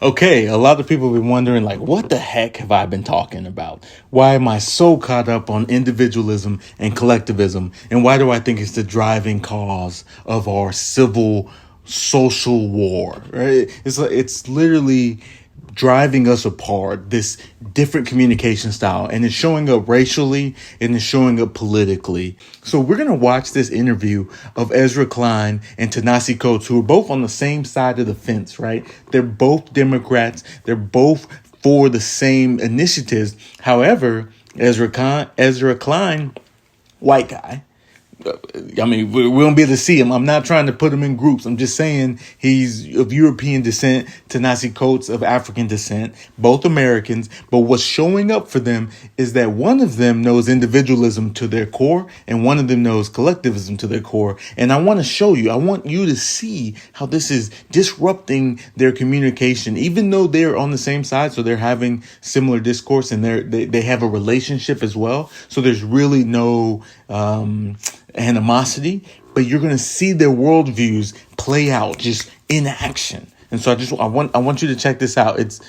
Okay, a lot of people have been wondering, like, what the heck have I been talking about? Why am I so caught up on individualism and collectivism? And why do I think it's the driving cause of our civil social war? Right? It's literally driving us apart, this different communication style, and it's showing up racially and it's showing up politically. So we're going to watch this interview of Ezra Klein and Ta-Nehisi Coates, who are both on the same side of the fence, right? They're both Democrats. They're both for the same initiatives. However, Ezra Klein, white guy, I mean, we won't be able to see him. I'm not trying to put him in groups. I'm just saying he's of European descent, Ta-Nehisi Coates of African descent, both Americans. But what's showing up for them is that one of them knows individualism to their core and one of them knows collectivism to their core. And I want to show you, I want you to see how this is disrupting their communication, even though they're on the same side. So they're having similar discourse and they have a relationship as well. So there's really no, animosity, but you're going to see their worldviews play out just in action. And so I want you to check this out. It's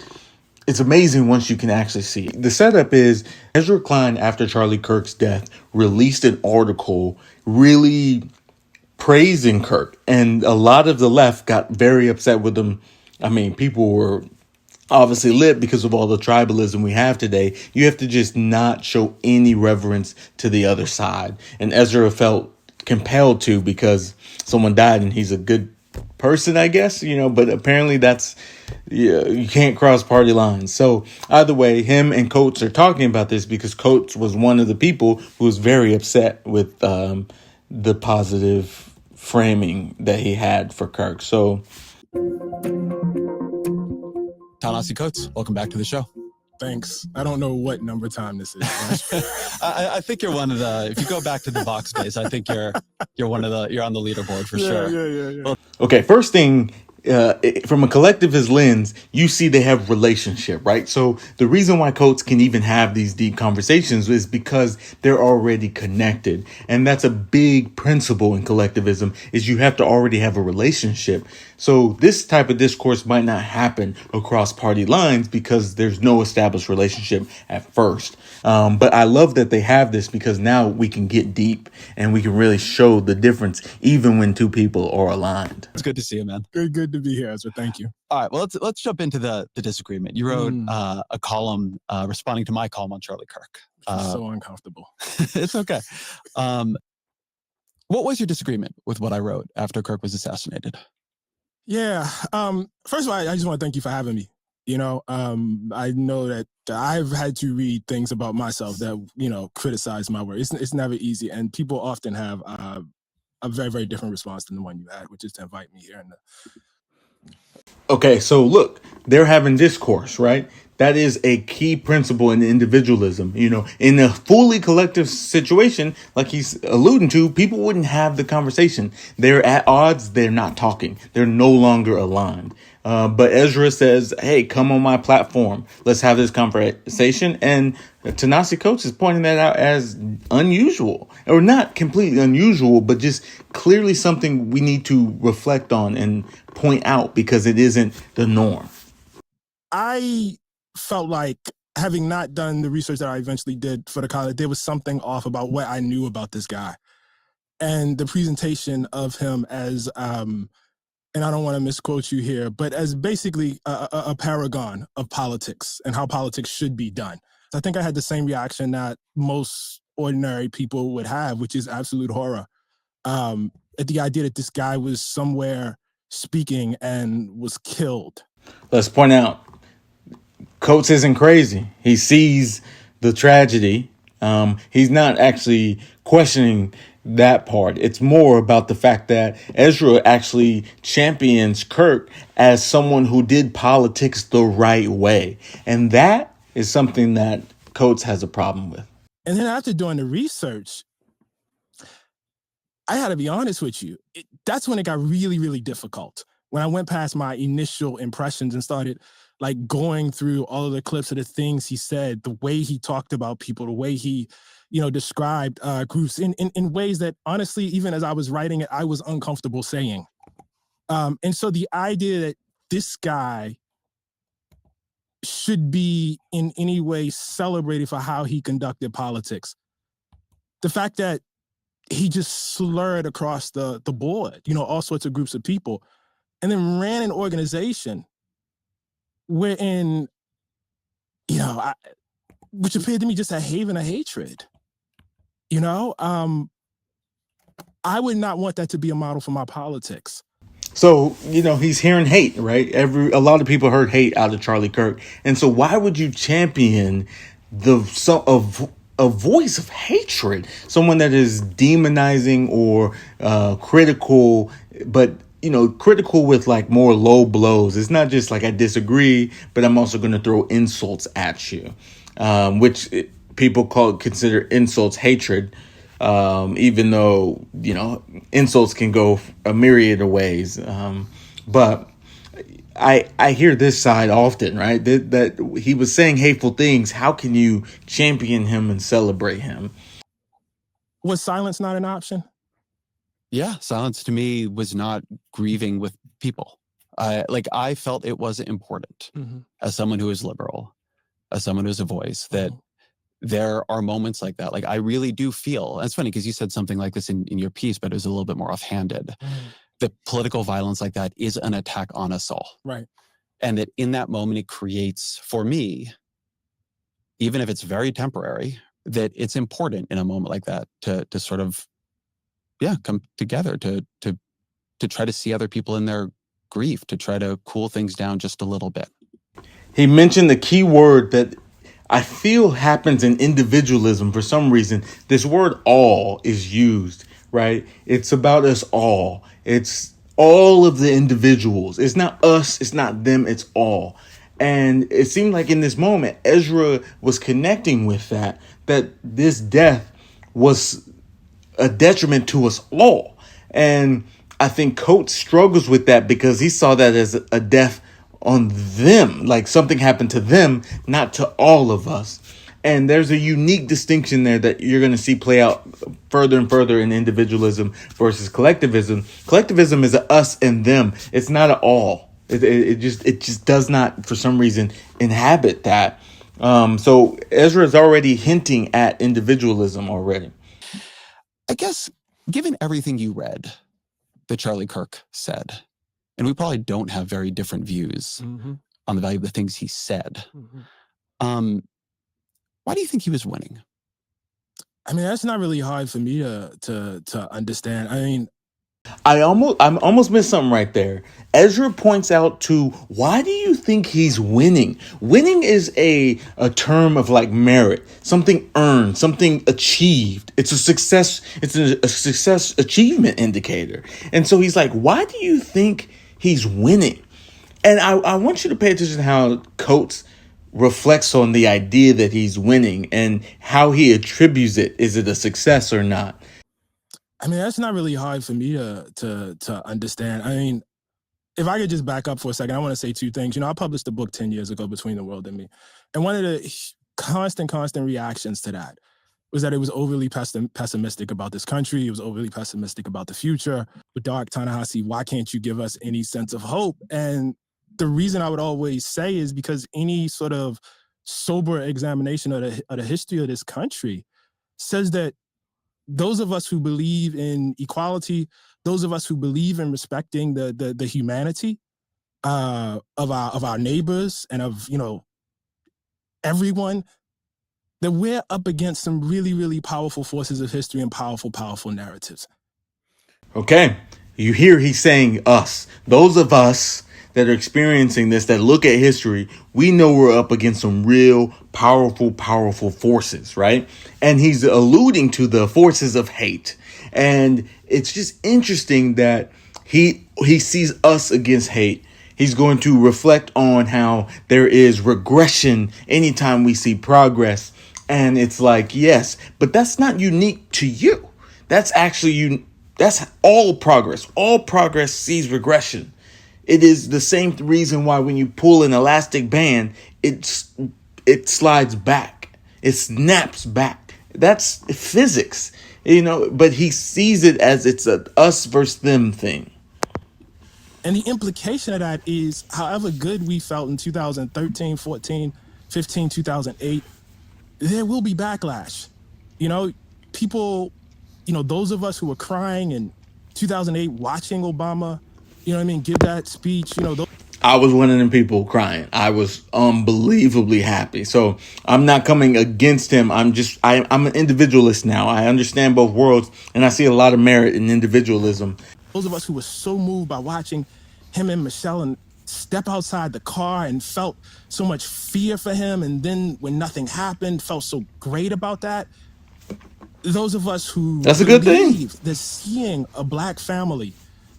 amazing once you can actually see it. The setup is Ezra Klein, after Charlie Kirk's death, released an article really praising Kirk, and a lot of the left got very upset with him. I mean, people were obviously lit because of all the tribalism we have today. You have to just not show any reverence to the other side. And Ezra felt compelled to because someone died and he's a good person, I guess, but apparently you can't cross party lines. So either way, him and Coates are talking about this because Coates was one of the people who was very upset with the positive framing that he had for Kirk. So Ta-Nehisi Coates, welcome back to the show. Thanks. I don't know what number time this is. I think you're one of the. If you go back to the Vox space, I think you're on the leaderboard for sure. Yeah. Well, okay, first thing. From a collectivist lens, you see they have relationship, right? So the reason why Coates can even have these deep conversations is because they're already connected. And that's a big principle in collectivism is you have to already have a relationship. So this type of discourse might not happen across party lines because there's no established relationship at first. But I love that they have this because now we can get deep and we can really show the difference even when two people are aligned. It's good to see you, man. Good to be here, Ezra. Thank you. All right, well, let's jump into the disagreement. You wrote a column responding to my column on Charlie Kirk. So uncomfortable. It's okay. What was your disagreement with what I wrote after Kirk was assassinated? Yeah. First of all, I just want to thank you for having me. I know that I've had to read things about myself that, criticize my work. It's never easy. And people often have a very, very different response than the one you had, which is to invite me here. Okay, so look, they're having discourse, right? That is a key principle in individualism. In a fully collective situation, like he's alluding to, people wouldn't have the conversation. They're at odds. They're not talking. They're no longer aligned. But Ezra says, hey, come on my platform. Let's have this conversation. And Ta-Nehisi Coates is pointing that out as unusual, or not completely unusual, but just clearly something we need to reflect on and point out because it isn't the norm. I felt like, having not done the research that I eventually did for the college, there was something off about what I knew about this guy. And the presentation of him as, and I don't want to misquote you here, but as basically a paragon of politics and how politics should be done. So I think I had the same reaction that most ordinary people would have, which is absolute horror at the idea that this guy was somewhere speaking and was killed. Let's point out, Coates isn't crazy. He sees the tragedy. He's not actually questioning that part. It's more about the fact that Ezra actually champions Kirk as someone who did politics the right way. And that is something that Coates has a problem with. And then after doing the research, I had to be honest with you. That's when it got really, really difficult. When I went past my initial impressions and started going through all of the clips of the things he said, the way he talked about people, the way he, described groups in ways that honestly, even as I was writing it, I was uncomfortable saying. And so the idea that this guy should be in any way celebrated for how he conducted politics. The fact that he just slurred across the board, all sorts of groups of people, and then ran an organization wherein, which appeared to me just a haven of hatred. I would not want that to be a model for my politics. So, he's hearing hate, right? A lot of people heard hate out of Charlie Kirk. And so why would you champion a voice of hatred? Someone that is demonizing or critical, but critical with like more low blows. It's not just like I disagree, but I'm also going to throw insults at you, which people consider insults hatred. Even though, insults can go a myriad of ways. But I hear this side often, right? That he was saying hateful things. How can you champion him and celebrate him? Was silence not an option? Yeah, silence to me was not grieving with people. I felt it wasn't important as someone who is liberal, as someone who has a voice, that there are moments like that. Like, I really do feel, and it's funny because you said something like this in your piece, but it was a little bit more offhanded. That political violence like that is an attack on us all. Right. And that in that moment, it creates, for me, even if it's very temporary, that it's important in a moment like that to sort of, come together, to try to see other people in their grief, to try to cool things down just a little bit. He mentioned the key word that I feel happens in individualism for some reason. This word all is used, right? It's about us all. It's all of the individuals. It's not us. It's not them. It's all. And it seemed like in this moment, Ezra was connecting with that this death was a detriment to us all. And I think Coates struggles with that because he saw that as a death on them, like something happened to them, not to all of us. And there's a unique distinction there that you're going to see play out further and further in individualism versus collectivism. Collectivism is a us and them. It's not an all. It just does not, for some reason, inhabit that. So Ezra is already hinting at individualism already. I guess, given everything you read that Charlie Kirk said, and we probably don't have very different views on the value of the things he said. Why do you think he was winning? I mean, that's not really hard for me to understand. I mean, I almost missed something right there. Ezra points out to why do you think he's winning? Winning is a term of like merit, something earned, something achieved. It's a success. It's a success achievement indicator. And so he's like, why do you think he's winning? And I want you to pay attention to how Coates reflects on the idea that he's winning and how he attributes it. Is it a success or not? I mean, that's not really hard for me to understand. I mean, if I could just back up for a second, I want to say two things. I published a book 10 years ago, Between the World and Me. And one of the constant reactions to that was that it was overly pessimistic about this country. It was overly pessimistic about the future. But Doc, Ta-Nehisi, why can't you give us any sense of hope? And the reason I would always say is because any sort of sober examination of the history of this country says that those of us who believe in equality, those of us who believe in respecting the humanity of our neighbors and of everyone, that we're up against some really, really powerful forces of history and powerful narratives. Okay, you hear he's saying us. Those of us that are experiencing this, that look at history, we know we're up against some real powerful forces, right? And he's alluding to the forces of hate. And it's just interesting that he sees us against hate. He's going to reflect on how there is regression anytime we see progress. And it's like, yes, but that's not unique to you. That's actually that's all progress. All progress sees regression. It is the same reason why when you pull an elastic band, it slides back. It snaps back. That's physics, but he sees it as it's a us versus them thing. And the implication of that is, however good we felt in 2013, 14, 15, 2008, there will be backlash. You know, people, those of us who were crying in 2008 watching Obama, give that speech, I was one of them people crying. I was unbelievably happy. So I'm not coming against him. I'm an individualist now. I understand both worlds, and I see a lot of merit in individualism. Those of us who were so moved by watching him and Michelle and step outside the car and felt so much fear for him, and then when nothing happened, felt so great about that. Those of us who That's a good thing. They're seeing a Black family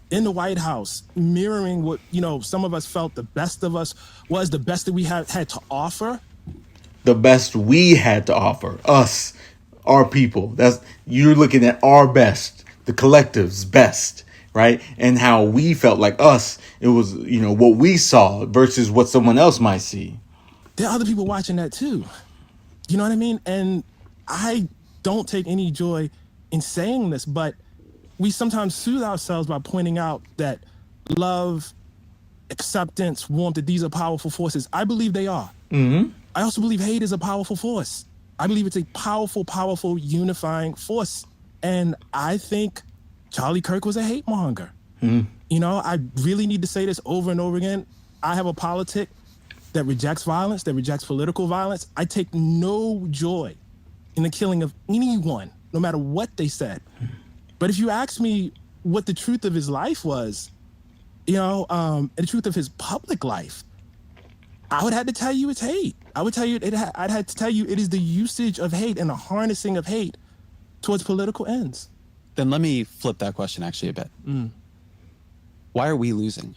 in the White House mirroring what, some of us felt the best of us was, the best that we had to offer. The best we had to offer, us, our people. You're looking at our best, the collective's best, right? And how we felt like us, it was, what we saw versus what someone else might see. There are other people watching that too. You know what I mean? And I don't take any joy in saying this, but we sometimes soothe ourselves by pointing out that love, acceptance, warmth, that these are powerful forces. I believe they are. Mm-hmm. I also believe hate is a powerful force. I believe it's a powerful, powerful unifying force. And I think Charlie Kirk was a hate monger. Mm-hmm. I really need to say this over and over again. I have a politic that rejects violence, that rejects political violence. I take no joy in the killing of anyone, no matter what they said. But if you ask me what the truth of his life was, and the truth of his public life, I would have to tell you it's hate. I would tell you I'd have to tell you it is the usage of hate and the harnessing of hate towards political ends. Then let me flip that question actually a bit. Why are we losing?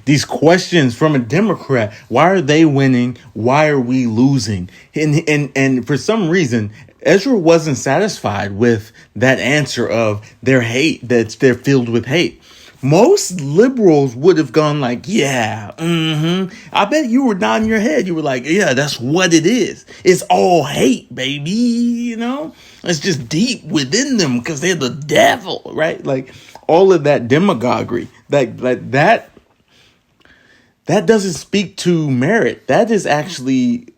These questions from a Democrat. Why are they winning? Why are we losing? And for some reason, Ezra wasn't satisfied with that answer of their hate, that they're filled with hate. Most liberals would have gone like, yeah, I bet you were nodding your head. You were like, yeah, that's what it is. It's all hate, baby. It's just deep within them because they're the devil, right? Like all of that demagoguery, that doesn't speak to merit. That is actually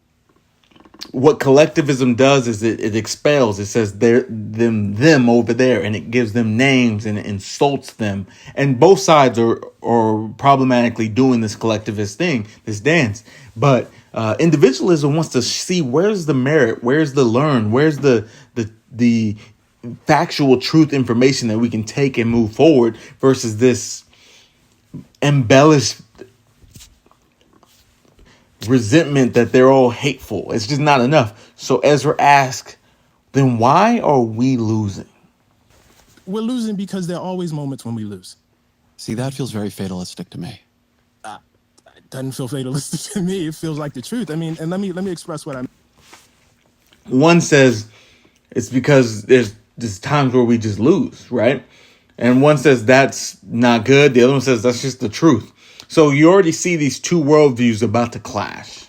what collectivism does. Is it expels. It says them over there, and it gives them names and it insults them. And both sides are problematically doing this collectivist thing, this dance. But individualism wants to see where's the merit, where's the learn, where's the factual truth information that we can take and move forward versus this embellished resentment that they're all hateful. It's just not enough. So Ezra asks, then why are we losing? We're losing because there are always moments when we lose. See, that feels very fatalistic to me. It doesn't feel fatalistic to me. It feels like the truth. I mean, and let me express what I mean. One says it's because there's times where we just lose, right? And one says that's not good. The other one says that's just the truth. So you already see these two worldviews about to clash.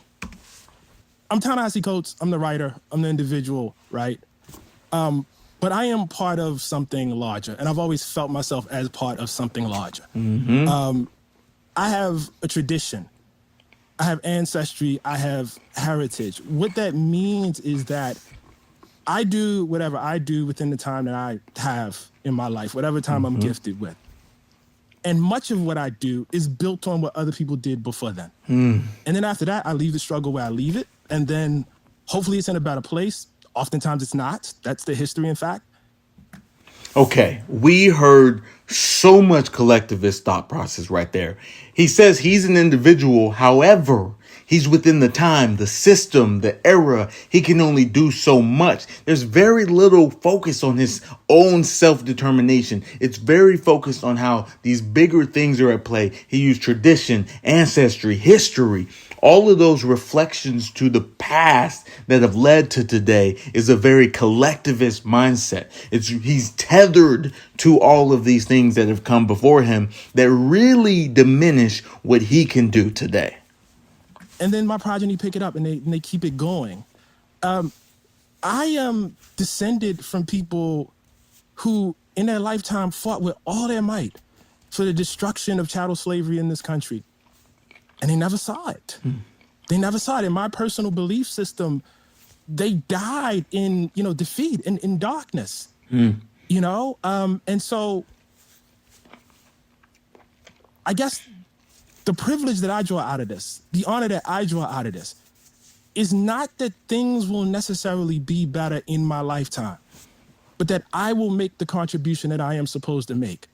I'm Ta-Nehisi Coates. I'm the writer. I'm the individual, right? But I am part of something larger, and I've always felt myself as part of something larger. I have a tradition. I have ancestry. I have heritage. What that means is that I do whatever I do within the time that I have in my life, whatever time I'm gifted with. And much of what I do is built on what other people did before then. And then after that, I leave the struggle where I leave it. And then hopefully it's in a better place. Oftentimes it's not. That's the history, in fact. Okay, we heard so much collectivist thought process right there. He says he's an individual. However, he's within the time, the system, the era. He can only do so much. There's very little focus on his own self-determination. It's very focused on how these bigger things are at play. He used tradition, ancestry, history. All of those reflections to the past that have led to today is a very collectivist mindset. He's tethered to all of these things that have come before him that really diminish what he can do today. And then my progeny pick it up and they keep it going. I am descended from people who in their lifetime fought with all their might for the destruction of chattel slavery in this country. And they never saw it. They never saw it. In my personal belief system, they died in, defeat, in darkness, And so I guess the privilege that I draw out of this, the honor that I draw out of this, is not that things will necessarily be better in my lifetime, but that I will make the contribution that I am supposed to make.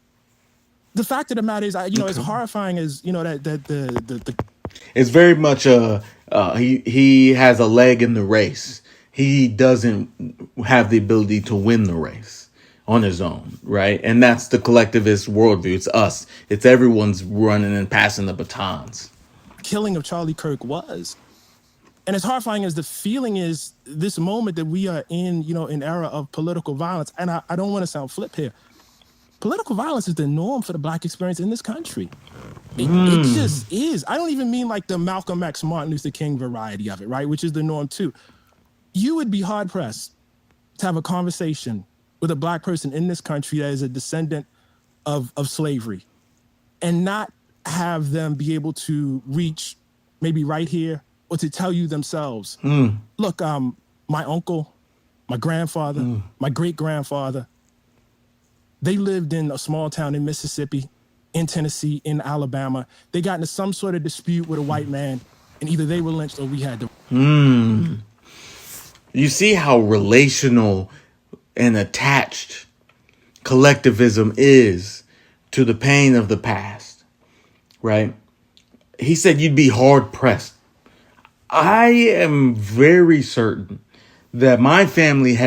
The fact of the matter is, as horrifying as, that the it's very much he has a leg in the race. He doesn't have the ability to win the race on his own, right? And that's the collectivist worldview. It's us. It's everyone's running and passing the batons. Killing of Charlie Kirk was. And as horrifying as the feeling is, this moment that we are in, an era of political violence, and I don't want to sound flip here, political violence is the norm for the Black experience in this country. It just is. I don't even mean like the Malcolm X, Martin Luther King variety of it, right? Which is the norm too. You would be hard pressed to have a conversation with a Black person in this country that is a descendant of slavery and not have them be able to reach maybe right here or to tell you themselves, look, my uncle, my grandfather, my great-grandfather, they lived in a small town in Mississippi, in Tennessee, in Alabama. They got into some sort of dispute with a white man, and either they were lynched or we had to. You see how relational and attached collectivism is to the pain of the past, right? He said you'd be hard pressed. I am very certain that my family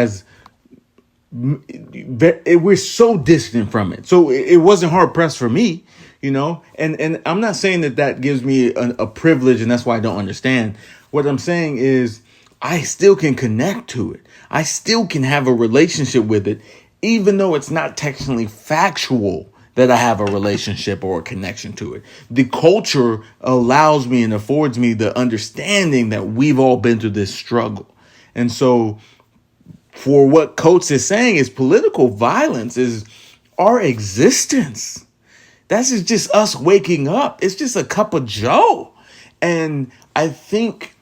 we're so distant from it. So it wasn't hard pressed for me, and I'm not saying that gives me a privilege and that's why I don't understand. What I'm saying is I still can connect to it. I still can have a relationship with it, even though it's not technically factual that I have a relationship or a connection to it. The culture allows me and affords me the understanding that we've all been through this struggle. And so for what Coates is saying is political violence is our existence. That's just us waking up. It's just a cup of joe. And I think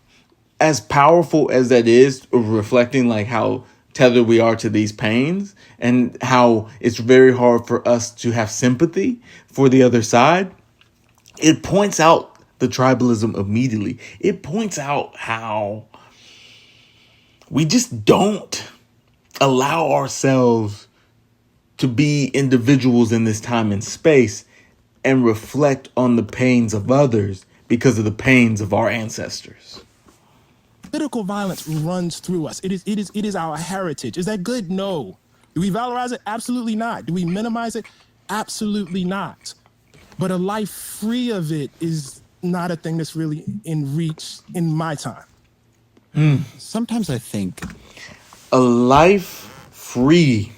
as powerful as that is, reflecting like how tethered we are to these pains and how it's very hard for us to have sympathy for the other side, it points out the tribalism immediately. It points out how we just don't allow ourselves to be individuals in this time and space and reflect on the pains of others because of the pains of our ancestors. Political violence runs through us. It is our heritage. Is that good? No. Do we valorize it? Absolutely not. Do we minimize it? Absolutely not. But a life free of it is not a thing that's really in reach in my time. Sometimes I think a life free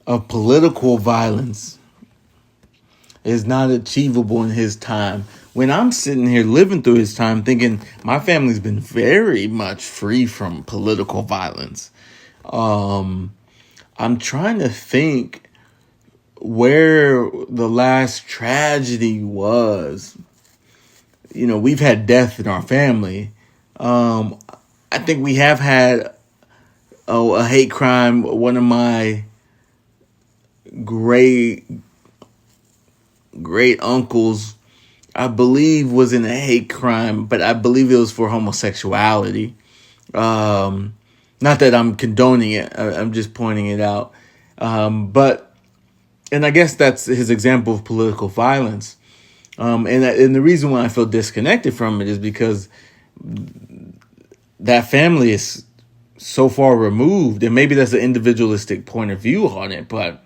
of political violence is not achievable in his time. When I'm sitting here living through his time thinking my family's been very much free from political violence. I'm trying to think where the last tragedy was. We've had death in our family. I think we have had a hate crime. One of my great uncles, I believe, was in a hate crime, but I believe it was for homosexuality. Not that I'm condoning it. I'm just pointing it out. And I guess that's his example of political violence. And the reason why I feel disconnected from it is because that family is so far removed, and maybe that's an individualistic point of view on it, but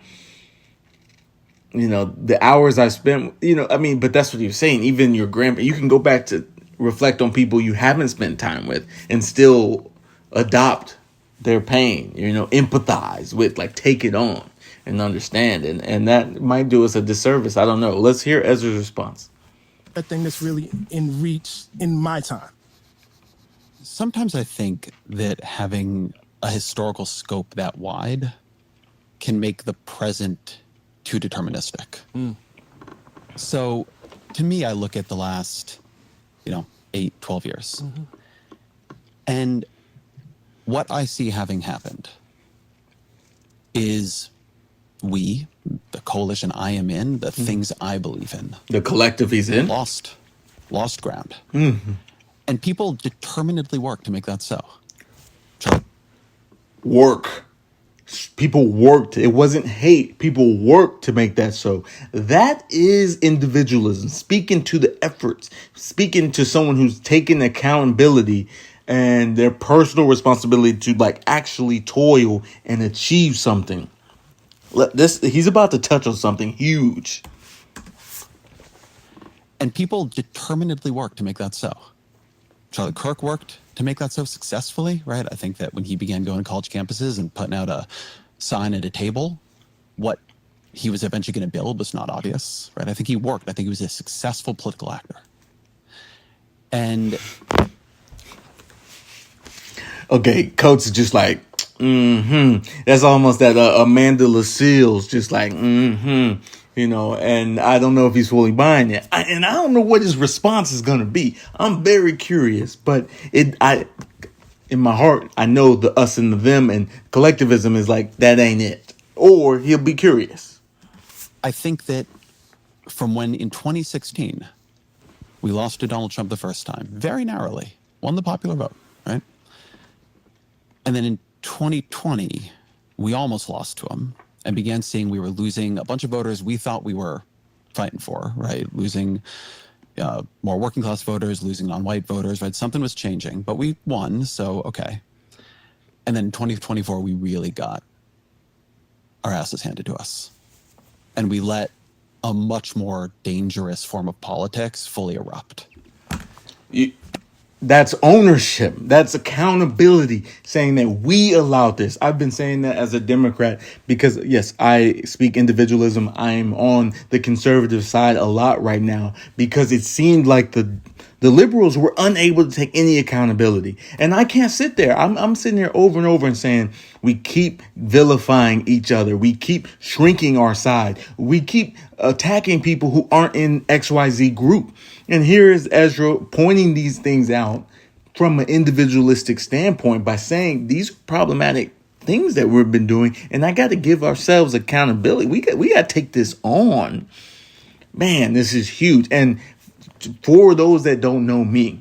the hours I spent, but that's what you're saying. Even your grandpa, you can go back to reflect on people you haven't spent time with and still adopt their pain, empathize with, like, take it on and understand. And that might do us a disservice. I don't know. Let's hear Ezra's response. A thing that's really in reach in my time. Sometimes I think that having a historical scope that wide can make the present too deterministic. So to me, I look at the last, 8, 12 years. And what I see having happened is we, the coalition I am in, the things I believe in. The collective he's in? Lost ground. And people determinedly work to make that so. Work. People worked. It wasn't hate. People worked to make that so. That is individualism. Speaking to the efforts. Speaking to someone who's taking accountability and their personal responsibility to actually toil and achieve something. He's about to touch on something huge. And people determinedly worked to make that so. Charlie Kirk worked to make that so successfully, right? I think that when he began going to college campuses and putting out a sign at a table, what he was eventually going to build was not obvious, right? I think he worked. I think he was a successful political actor. And okay, Coates is just like, That's almost that Amanda Lucille's just like, and I don't know if he's fully buying it. And I don't know what his response is going to be. I'm very curious, but in my heart, I know the us and the them, and collectivism is like, that ain't it. Or he'll be curious. I think that from when in 2016, we lost to Donald Trump the first time, very narrowly, won the popular vote, right? And then in 2020, we almost lost to him and began seeing we were losing a bunch of voters we thought we were fighting for, right? Losing more working class voters, losing non-white voters, right? Something was changing, but we won, so okay. And then in 2024, we really got our asses handed to us. And we let a much more dangerous form of politics fully erupt. That's ownership. That's accountability, saying that we allowed this. I've been saying that as a Democrat because, yes, I speak individualism. I'm on the conservative side a lot right now because it seemed like the liberals were unable to take any accountability. And I can't sit there. I'm sitting there over and over and saying we keep vilifying each other. We keep shrinking our side. We keep attacking people who aren't in XYZ group. And here is Ezra pointing these things out from an individualistic standpoint by saying these are problematic things that we've been doing. And I got to give ourselves accountability. We got to take this on. Man, this is huge. And for those that don't know me,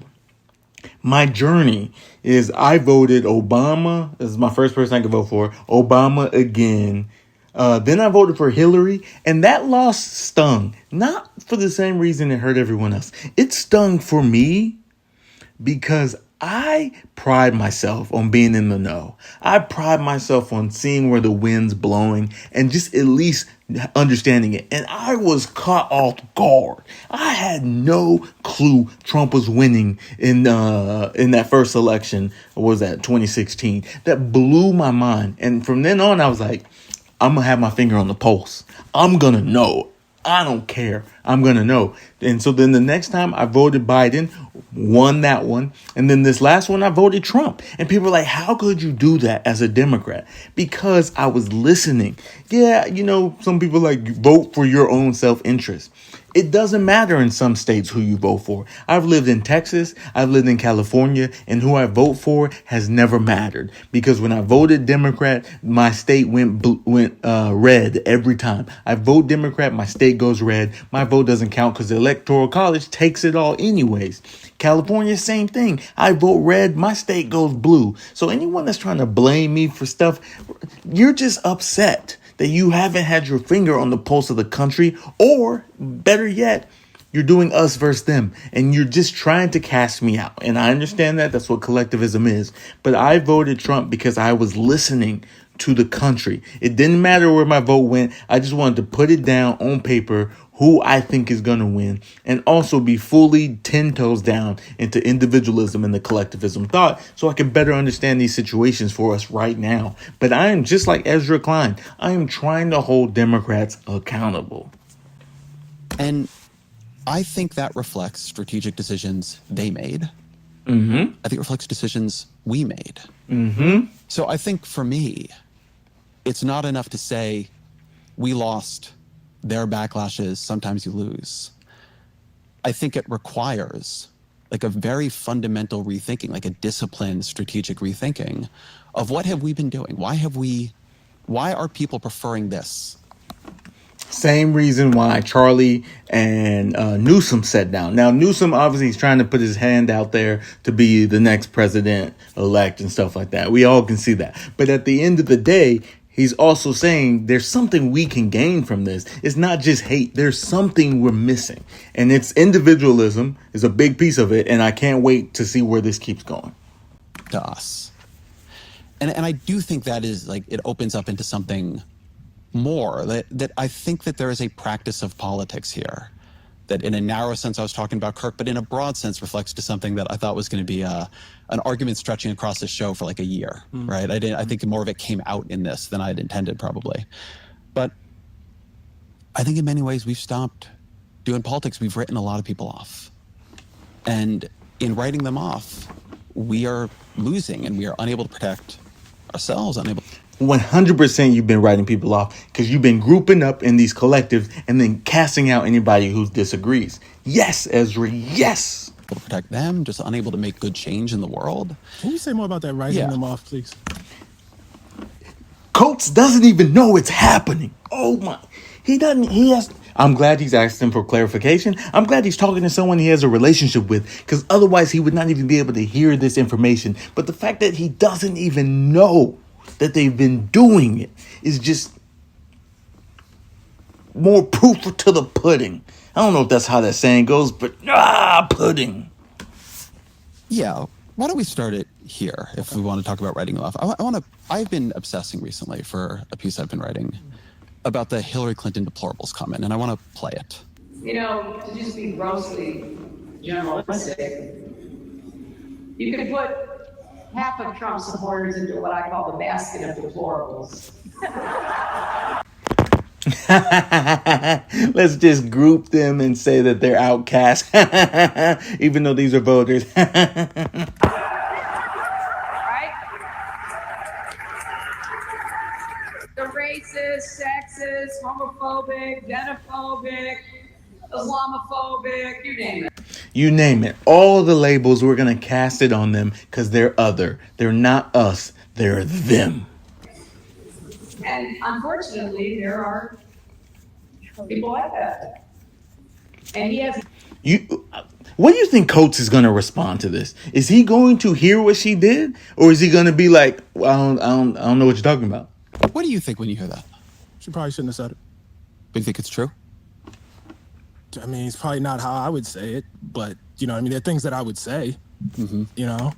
my journey is I voted Obama. This is my first person I could vote for. Obama again. Then I voted for Hillary, and that loss stung. Not for the same reason it hurt everyone else. It stung for me because I pride myself on being in the know. I pride myself on seeing where the wind's blowing and just at least understanding it. And I was caught off guard. I had no clue Trump was winning in that first election. What was that, 2016? That blew my mind. And from then on, I was like, I'm going to have my finger on the pulse. I'm going to know. I don't care. I'm going to know. And so then the next time I voted Biden, won that one. And then this last one, I voted Trump. And people are like, how could you do that as a Democrat? Because I was listening. Yeah, some people vote for your own self-interest. It doesn't matter in some states who you vote for. I've lived in Texas, I've lived in California, and who I vote for has never mattered. Because when I voted Democrat, my state went red every time. I vote Democrat, my state goes red. My vote doesn't count because the Electoral College takes it all anyways. California, same thing. I vote red, my state goes blue. So anyone that's trying to blame me for stuff, you're just upset that you haven't had your finger on the pulse of the country, or better yet, you're doing us versus them, and you're just trying to cast me out. And I understand that. That's what collectivism is. But I voted Trump because I was listening to the country. It didn't matter where my vote went. I just wanted to put it down on paper who I think is going to win, and also be fully 10 toes down into individualism and the collectivism thought so I can better understand these situations for us right now. But I am just like Ezra Klein. I am trying to hold Democrats accountable. And I think that reflects strategic decisions they made. I think it reflects decisions we made. So I think for me, it's not enough to say, we lost, there are backlashes, sometimes you lose. I think it requires like a very fundamental rethinking, like a disciplined strategic rethinking of what have we been doing? Why are people preferring this? Same reason why Charlie and Newsom sat down. Now, Newsom obviously is trying to put his hand out there to be the next president-elect and stuff like that. We all can see that. But at the end of the day, he's also saying there's something we can gain from this. It's not just hate. There's something we're missing. And it's individualism is a big piece of it. And I can't wait to see where this keeps going. To us. And I do think that is like, it opens up into something more, that I think that there is a practice of politics here that in a narrow sense I was talking about Kirk, but in a broad sense reflects to something that I thought was going to be an argument stretching across the show for like a year, right? I think more of it came out in this than I had intended probably. But I think in many ways we've stopped doing politics. We've written a lot of people off. And in writing them off, we are losing and we are unable to protect ourselves, 100% you've been writing people off because you've been grouping up in these collectives and then casting out anybody who disagrees. Yes, Ezra, yes. To protect them, just unable to make good change in the world. Can you say more about that writing them off, please? Coates doesn't even know it's happening. Oh my. I'm glad he's asking for clarification. I'm glad he's talking to someone he has a relationship with, because otherwise he would not even be able to hear this information. But the fact that he doesn't even know that they've been doing it is just more proof to the pudding. I don't know if that's how that saying goes, but pudding. Yeah. Why don't we start it here if we want to talk about writing off? I've been obsessing recently for a piece I've been writing about the Hillary Clinton deplorables comment, and I want to play it. You know, to just be grossly generalistic, you could put half of Trump's supporters into what I call the basket of deplorables. Let's just group them and say that they're outcasts, even though these are voters. Right? The racist, sexist, homophobic, xenophobic, Islamophobic, you name it. You name it. All the labels, we're going to cast it on them because they're other. They're not us. They're them. And unfortunately, there are people like that. And he has... What do you think Coates is going to respond to this? Is he going to hear what she did? Or is he going to be like, well, I don't know what you're talking about? What do you think when you hear that? She probably shouldn't have said it. But you think it's true? I mean, it's probably not how I would say it, but, you know, I mean, there are things that I would say, you know?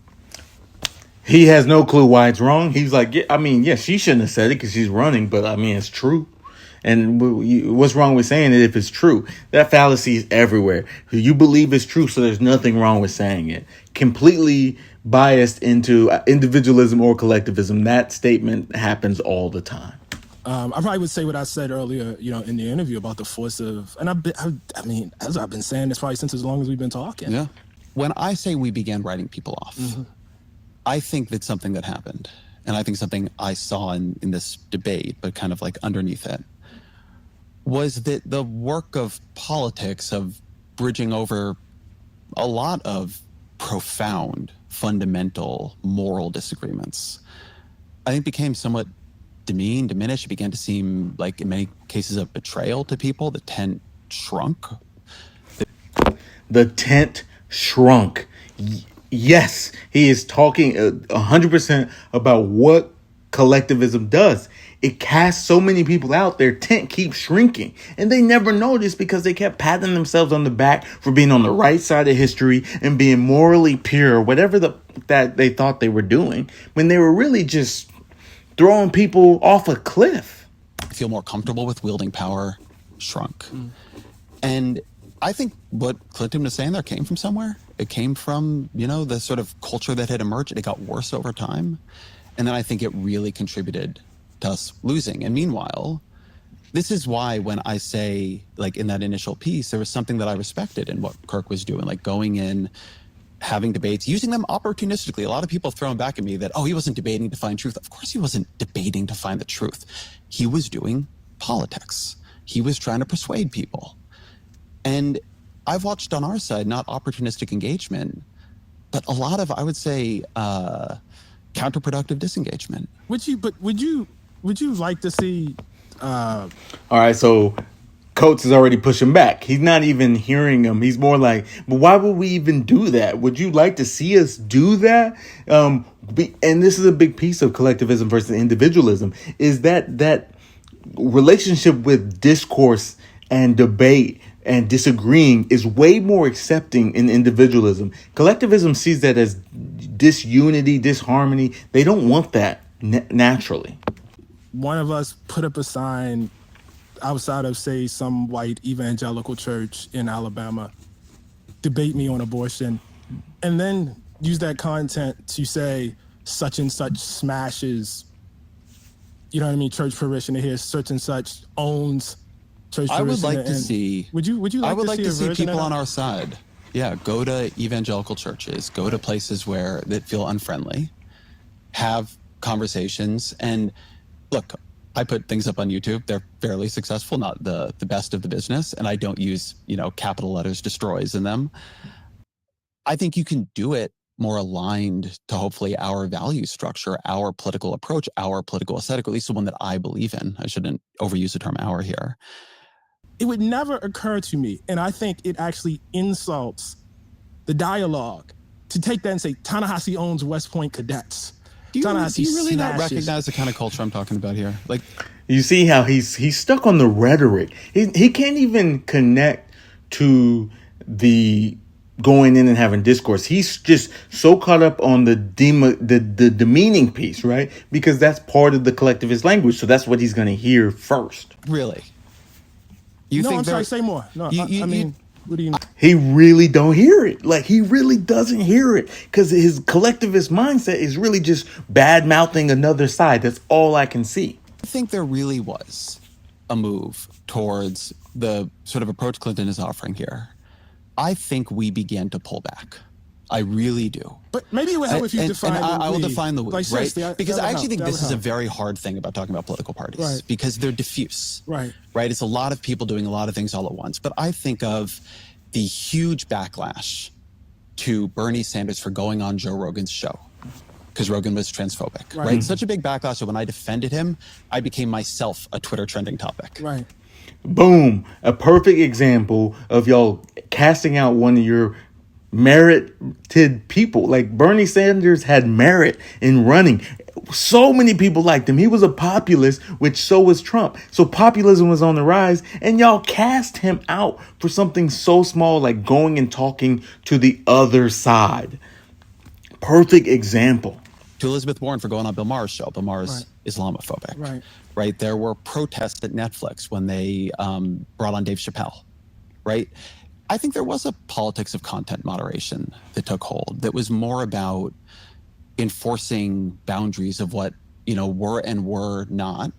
He has no clue why it's wrong. He's like, she shouldn't have said it because she's running, but I mean, it's true. And what's wrong with saying it if it's true? That fallacy is everywhere. You believe it's true, so there's nothing wrong with saying it. Completely biased into individualism or collectivism. That statement happens all the time. I probably would say what I said earlier, you know, in the interview about the force of, and as I've been saying this probably since as long as we've been talking. Yeah. When I say we began writing people off, I think that's something that happened. And I think something I saw in this debate, but kind of like underneath it, was that the work of politics, of bridging over a lot of profound, fundamental, moral disagreements, I think became somewhat demeaned, diminished. It began to seem like, in many cases, a betrayal to people. The tent shrunk. The tent shrunk. Yes, he is talking 100% about what collectivism does. It casts so many people out, their tent keeps shrinking. And they never noticed because they kept patting themselves on the back for being on the right side of history and being morally pure, whatever that they thought they were doing, when they were really just throwing people off a cliff. Feel more comfortable with wielding power shrunk. And I think what Clinton was saying there came from somewhere. It came from, you know, the sort of culture that had emerged. It got worse over time. And then I think it really contributed to us losing. And meanwhile, this is why when I say, like in that initial piece, there was something that I respected in what Kirk was doing, like going in, having debates, using them opportunistically. A lot of people have thrown back at me that, oh, he wasn't debating to find truth. Of course he wasn't debating to find the truth. He was doing politics. He was trying to persuade people. And I've watched on our side, not opportunistic engagement, but a lot of, I would say, counterproductive disengagement. Would you like to see? All right, so Coates is already pushing back. He's not even hearing him. He's more like, but why would we even do that? Would you like to see us do that? And this is a big piece of collectivism versus individualism, is that relationship with discourse and debate and disagreeing is way more accepting in individualism. Collectivism sees that as disunity, disharmony. They don't want that naturally. One of us put up a sign outside of, say, some white evangelical church in Alabama, debate me on abortion, and then use that content to say such and such smashes, you know what I mean, church parishioner here, such and such owns church parishioner. I would like to see. Would you like I would like to see people on our our side. Yeah, go to evangelical churches, go to places that feel unfriendly, have conversations, and look, I put things up on YouTube. They're fairly successful, not the best of the business, and I don't use, capital letters destroys in them. I think you can do it more aligned to hopefully our value structure, our political approach, our political aesthetic, or at least the one that I believe in. I shouldn't overuse the term "our" here. It would never occur to me, and I think it actually insults the dialogue to take that and say, Ta-Nehisi owns West Point cadets. Do you really not recognize the kind of culture I'm talking about here? Like, you see how he's stuck on the rhetoric. He can't even connect to the going in and having discourse. He's just so caught up on the demeaning piece, right? Because that's part of the collectivist language. So that's what he's going to hear first. Really? I'm sorry, say more. No, I mean, what do you mean? He really don't hear it. Like, he really doesn't hear it because his collectivist mindset is really just bad-mouthing another side. That's all I can see. I think there really was a move towards the sort of approach Clinton is offering here. I think we began to pull back. I really do. But maybe it would help if you define the I will define the we, like, right? Because I actually think this is a help. very hard thing about talking about political parties, Right. because they're diffuse, Right. right? It's a lot of people doing a lot of things all at once. But I think of the huge backlash to Bernie Sanders for going on Joe Rogan's show because Rogan was transphobic, right? Such a big backlash that when I defended him, I became myself a Twitter trending topic. Right. Boom. A perfect example of y'all casting out one of your merited people. Like, Bernie Sanders had merit in running. So many people liked him. He was a populist, which so was Trump. So populism was on the rise, and y'all cast him out for something so small, like going and talking to the other side. Perfect example. To Elizabeth Warren for going on Bill Maher's show. Bill Maher's Islamophobic. Right. There were protests at Netflix when they brought on Dave Chappelle. Right. I think there was a politics of content moderation that took hold that was more about enforcing boundaries of what, were and were not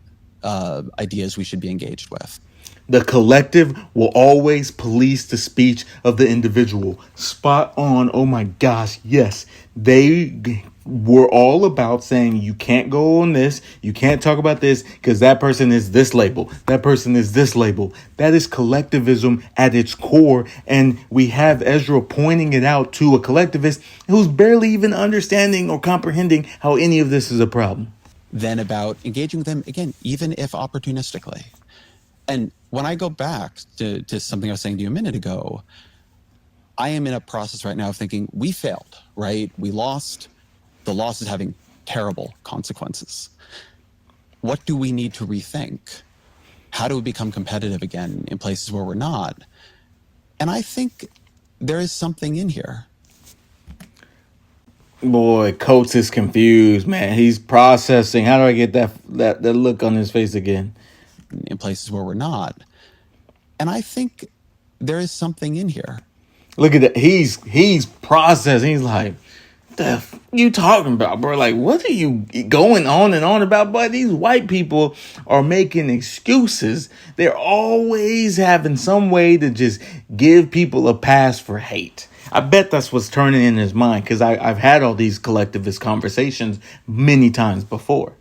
ideas we should be engaged with. The collective will always police the speech of the individual. Spot on. Oh my gosh. Yes. They were all about saying you can't go on this. You can't talk about this because that person is this label. That person is this label. That is collectivism at its core. And we have Ezra pointing it out to a collectivist who's barely even understanding or comprehending how any of this is a problem. Then about engaging with them, again, even if opportunistically. And when I go back to something I was saying to you a minute ago, I am in a process right now of thinking we failed, right? We lost. The loss is having terrible consequences. What do we need to rethink? How do we become competitive again in places where we're not? And I think there is something in here. Boy, Coates is confused, man. He's processing. How do I get that look on his face again? In places where we're not. And I think there is something in here. Look at that. He's processing. He's like, the you talking about, bro? Like, what are you going on and on about? But these white people are making excuses. They're always having some way to just give people a pass for hate. I bet that's what's turning in his mind, because I've had all these collectivist conversations many times before.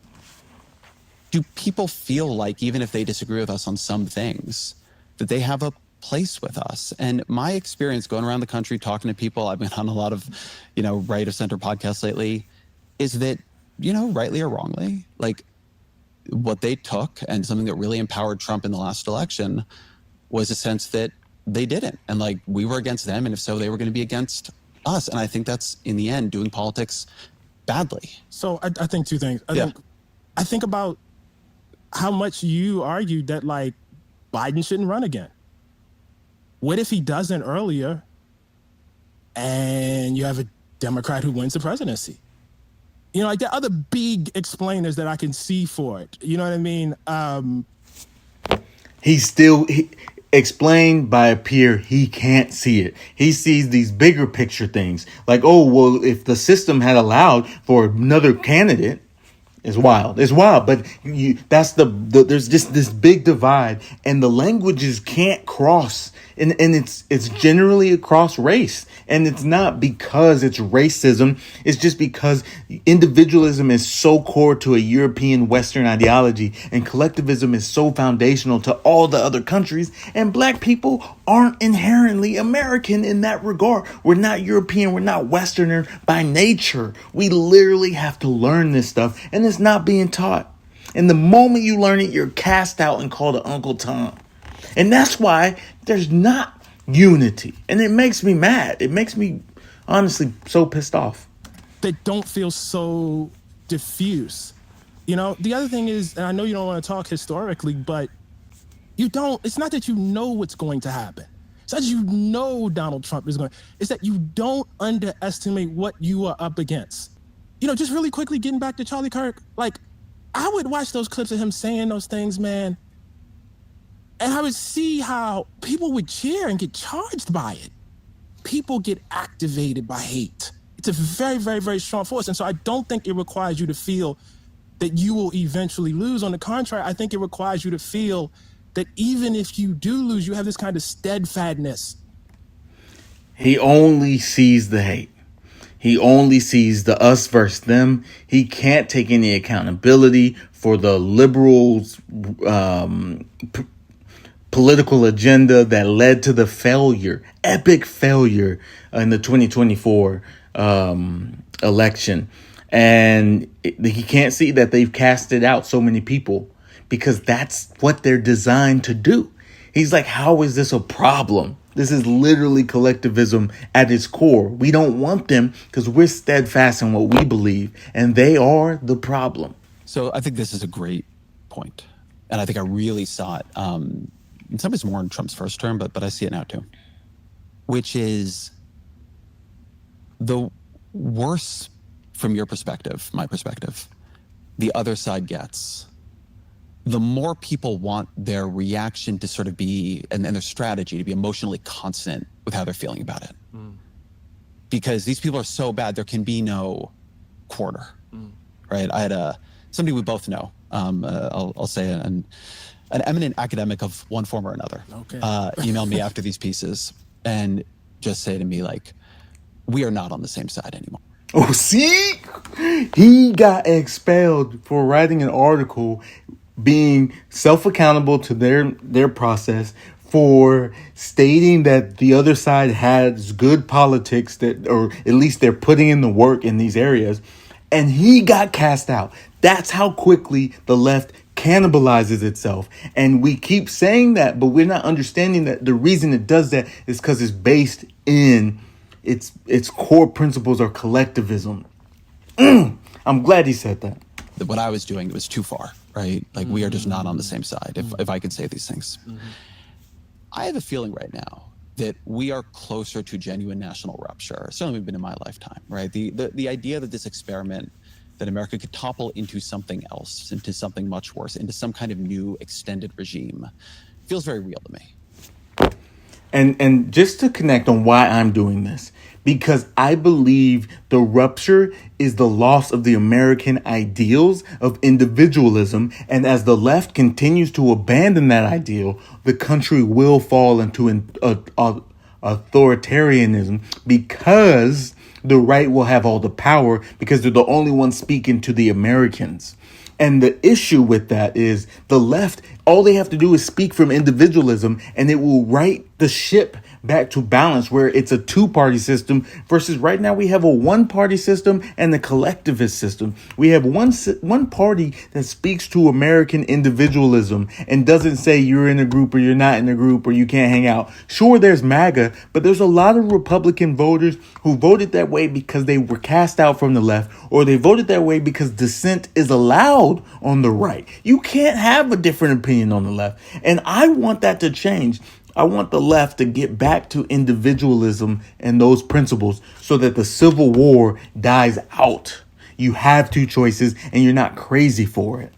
Do people feel like, even if they disagree with us on some things, that they have a place with us? And my experience going around the country talking to people, I've been on a lot of, right of center podcasts lately, is that, rightly or wrongly, like what they took, and something that really empowered Trump in the last election, was a sense that they didn't. And like, we were against them, and if so, they were going to be against us. And I think that's, in the end, doing politics badly. So I think two things. I think about how much you argued that, like, Biden shouldn't run again. What if he doesn't earlier and you have a Democrat who wins the presidency? Like, there are other big explainers that I can see for it. You know what I mean? He explained by a peer, he can't see it. He sees these bigger picture things. Like, oh, well, if the system had allowed for another candidate, it's wild. It's wild. But there's just this big divide, and the languages can't cross. And it's generally across race. And it's not because it's racism. It's just because individualism is so core to a European Western ideology, and collectivism is so foundational to all the other countries. And black people aren't inherently American in that regard. We're not European. We're not Westerner by nature. We literally have to learn this stuff, and it's not being taught. And the moment you learn it, you're cast out and called an Uncle Tom. And that's why there's not unity. And it makes me mad. It makes me, honestly, so pissed off. They don't feel so diffuse. The other thing is, and I know you don't want to talk historically, but it's not that you know what's going to happen. It's not that you know Donald Trump is going. It's that you don't underestimate what you are up against. Just really quickly, getting back to Charlie Kirk, like, I would watch those clips of him saying those things, man, and I would see how people would cheer and get charged by it. People get activated by hate. It's a very, very, very strong force. And so I don't think it requires you to feel that you will eventually lose. On the contrary, I think it requires you to feel that even if you do lose, you have this kind of steadfastness. He only sees the hate. He only sees the us versus them. He can't take any accountability for the liberals' political agenda that led to the epic failure in the 2024 election. And he can't see that they've casted out so many people, because that's what they're designed to do. He's like, how is this a problem? This is literally collectivism at its core. We don't want them because we're steadfast in what we believe, and they are the problem. So I think this is a great point. And I think I really saw it in some ways more in Trump's first term, but I see it now too, which is the worse, from your perspective, my perspective, the other side gets, the more people want their reaction to sort of be, and their strategy to be emotionally constant with how they're feeling about it. Because these people are so bad, there can be no quarter, right? I had somebody we both know, I'll say an eminent academic of one form or another, email me after these pieces and just say to me, like, we are not on the same side anymore. Oh, see? He got expelled for writing an article being self-accountable to their process, for stating that the other side has good politics, or at least they're putting in the work in these areas, and he got cast out. That's how quickly the left cannibalizes itself. And we keep saying that, but we're not understanding that the reason it does that is because it's based in its core principles are collectivism. I'm glad he said that. What I was doing was too far, right? Like, we are just not on the same side, if I could say these things. I have a feeling right now that we are closer to genuine national rupture. Certainly been in my lifetime, right? The idea that this experiment, that America could topple into something else, into something much worse, into some kind of new extended regime, feels very real to me. And just to connect on why I'm doing this, because I believe the rupture is the loss of the American ideals of individualism. And as the left continues to abandon that ideal, the country will fall into authoritarianism, because the right will have all the power because they're the only ones speaking to the Americans. And the issue with that is the left, all they have to do is speak from individualism, and it will right the ship back to balance, where it's a two-party system versus right now we have a one-party system and the collectivist system. We have one party that speaks to American individualism and doesn't say you're in a group or you're not in a group or you can't hang out. Sure, there's MAGA, but there's a lot of Republican voters who voted that way because they were cast out from the left, or they voted that way because dissent is allowed on the right. You can't have a different opinion on the left. And I want that to change. I want the left to get back to individualism and those principles so that the Civil War dies out. You have two choices and you're not crazy for it.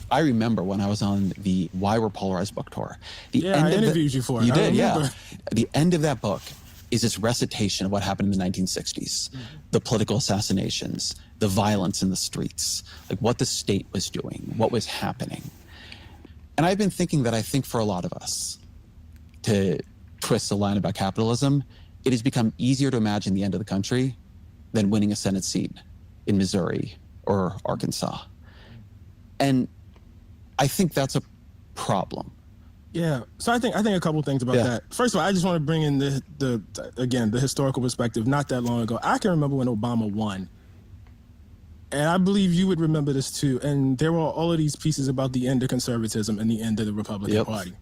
I remember when I was on the Why We're Polarized book tour. I interviewed you for it. You did, yeah. The end of that book is this recitation of what happened in the 1960s, the political assassinations, the violence in the streets, like what the state was doing, what was happening. And I've been thinking that I think for a lot of us, to twist the line about capitalism, it has become easier to imagine the end of the country than winning a Senate seat in Missouri or Arkansas. And I think that's a problem. Yeah. So I think a couple things about that. First of all, I just want to bring in the historical perspective. Not that long ago, I can remember when Obama won. And I believe you would remember this too. And there were all of these pieces about the end of conservatism and the end of the Republican Party.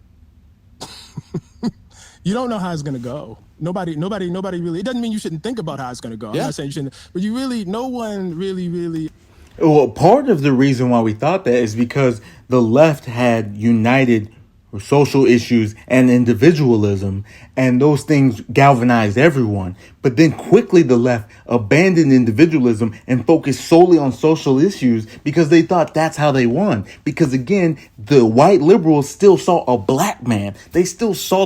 You don't know how it's going to go. Nobody really, it doesn't mean you shouldn't think about how it's going to go. I'm not saying you shouldn't, but no one really. Well, part of the reason why we thought that is because the left had united social issues and individualism, and those things galvanized everyone. But then quickly the left abandoned individualism and focused solely on social issues because they thought that's how they won. Because again, the white liberals still saw a black man. They still saw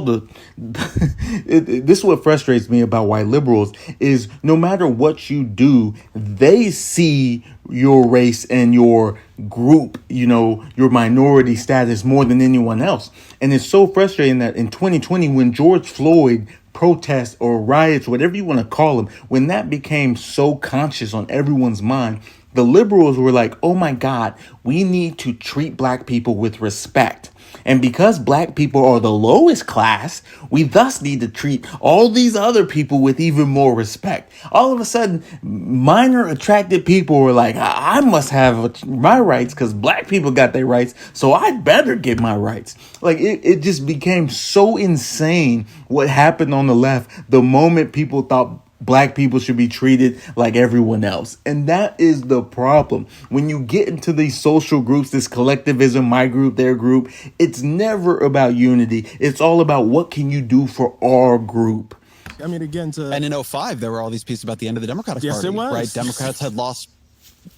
this is what frustrates me about white liberals is no matter what you do, they see your race and your group, your minority status more than anyone else. And it's so frustrating that in 2020, when George Floyd protests or riots, whatever you want to call them, when that became so conscious on everyone's mind, the liberals were like, oh my God, we need to treat black people with respect. And because black people are the lowest class, we thus need to treat all these other people with even more respect. All of a sudden, minor attracted people were like, I must have my rights because black people got their rights, so I better get my rights. Like it just became so insane what happened on the left the moment people thought black people should be treated like everyone else. And that is the problem. When you get into these social groups, this collectivism, my group, their group, it's never about unity. It's all about what can you do for our group. I mean, again, and in 2005, there were all these pieces about the end of the Democratic Party. Yes, it was. Right? Democrats had lost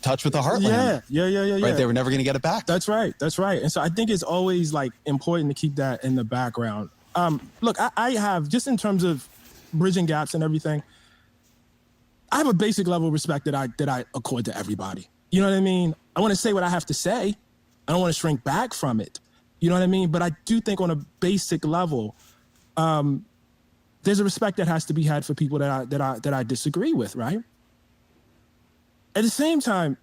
touch with the heartland. Yeah. Right? They were never going to get it back. That's right. And so I think it's always like important to keep that in the background. Look, I have, just in terms of bridging gaps and everything, I have a basic level of respect that I accord to everybody. You know what I mean? I want to say what I have to say. I don't want to shrink back from it. You know what I mean? But I do think on a basic level, there's a respect that has to be had for people that I disagree with, right? At the same time,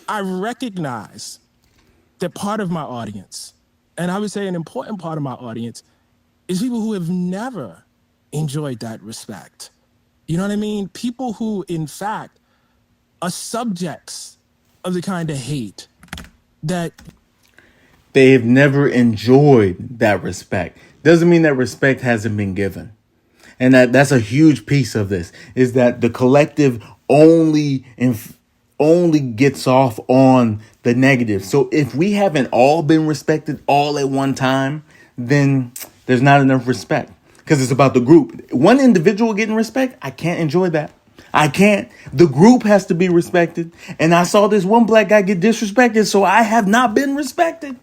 I recognize that part of my audience, and I would say an important part of my audience, is people who have never enjoyed that respect. You know what I mean? People who, in fact, are subjects of the kind of hate that they have never enjoyed that respect. Doesn't mean that respect hasn't been given. And that's a huge piece of this, is that the collective only gets off on the negative. So if we haven't all been respected all at one time, then there's not enough respect. Because it's about the group. One individual getting respect, I can't enjoy that. I can't. The group has to be respected. And I saw this one black guy get disrespected, so I have not been respected.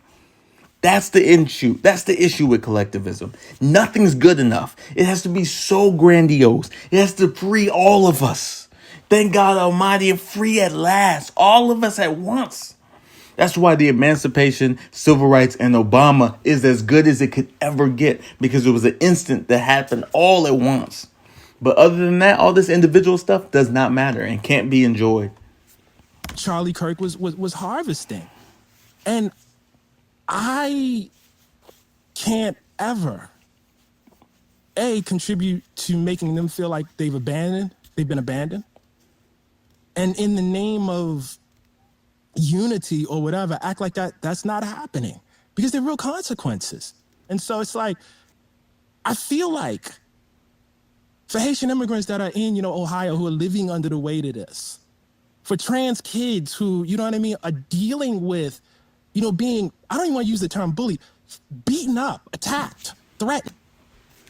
That's the issue. That's the issue with collectivism. Nothing's good enough. It has to be so grandiose. It has to free all of us. Thank God Almighty, and free at last. All of us at once. That's why the emancipation, civil rights, and Obama is as good as it could ever get, because it was an instant that happened all at once. But other than that, all this individual stuff does not matter and can't be enjoyed. Charlie Kirk was harvesting. And I can't ever, contribute to making them feel like they've been abandoned. And in the name of unity or whatever, act like that's not happening, because there are real consequences. And so it's like, I feel like for Haitian immigrants that are in, Ohio, who are living under the weight of this, for trans kids who, are dealing with, being, I don't even want to use the term bullied, beaten up, attacked, threatened.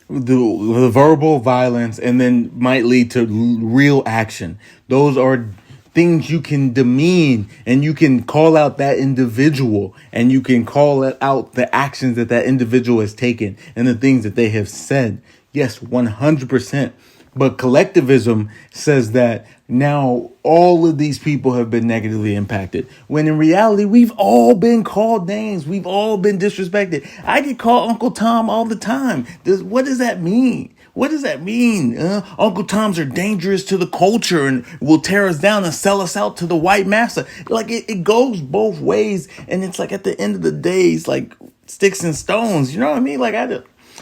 The verbal violence, and then might lead to real action. Those are things you can demean, and you can call out that individual, and you can call out the actions that individual has taken and the things that they have said. Yes, 100%. But collectivism says that now all of these people have been negatively impacted, when in reality, we've all been called names. We've all been disrespected. I get called Uncle Tom all the time. What does that mean? What does that mean? Uncle Toms are dangerous to the culture and will tear us down and sell us out to the white massa. Like it goes both ways. And it's like at the end of the day, it's like sticks and stones. You know what I mean? Like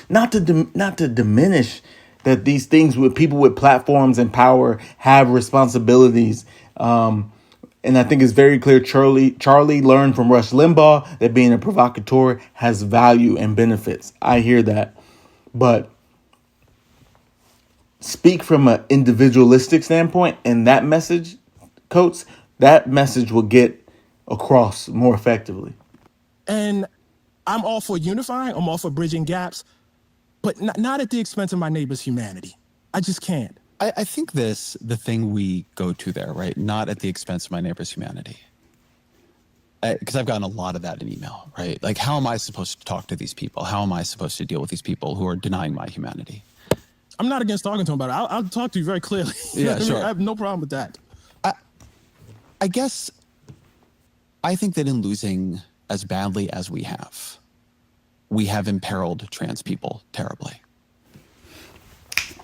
not to diminish that these things with people with platforms and power have responsibilities. And I think it's very clear Charlie learned from Rush Limbaugh that being a provocateur has value and benefits. I hear that. But speak from an individualistic standpoint, and that message, Coates, that message will get across more effectively. And I'm all for unifying. I'm all for bridging gaps, but not at the expense of my neighbor's humanity. I just can't. I think the thing we go to there, right? Not at the expense of my neighbor's humanity. Because I've gotten a lot of that in email, right? Like, how am I supposed to talk to these people? How am I supposed to deal with these people who are denying my humanity? I'm not against talking to him about it. I'll talk to you very clearly. Yeah, sure. I have no problem with that. I guess I think that in losing as badly as we have imperiled trans people terribly.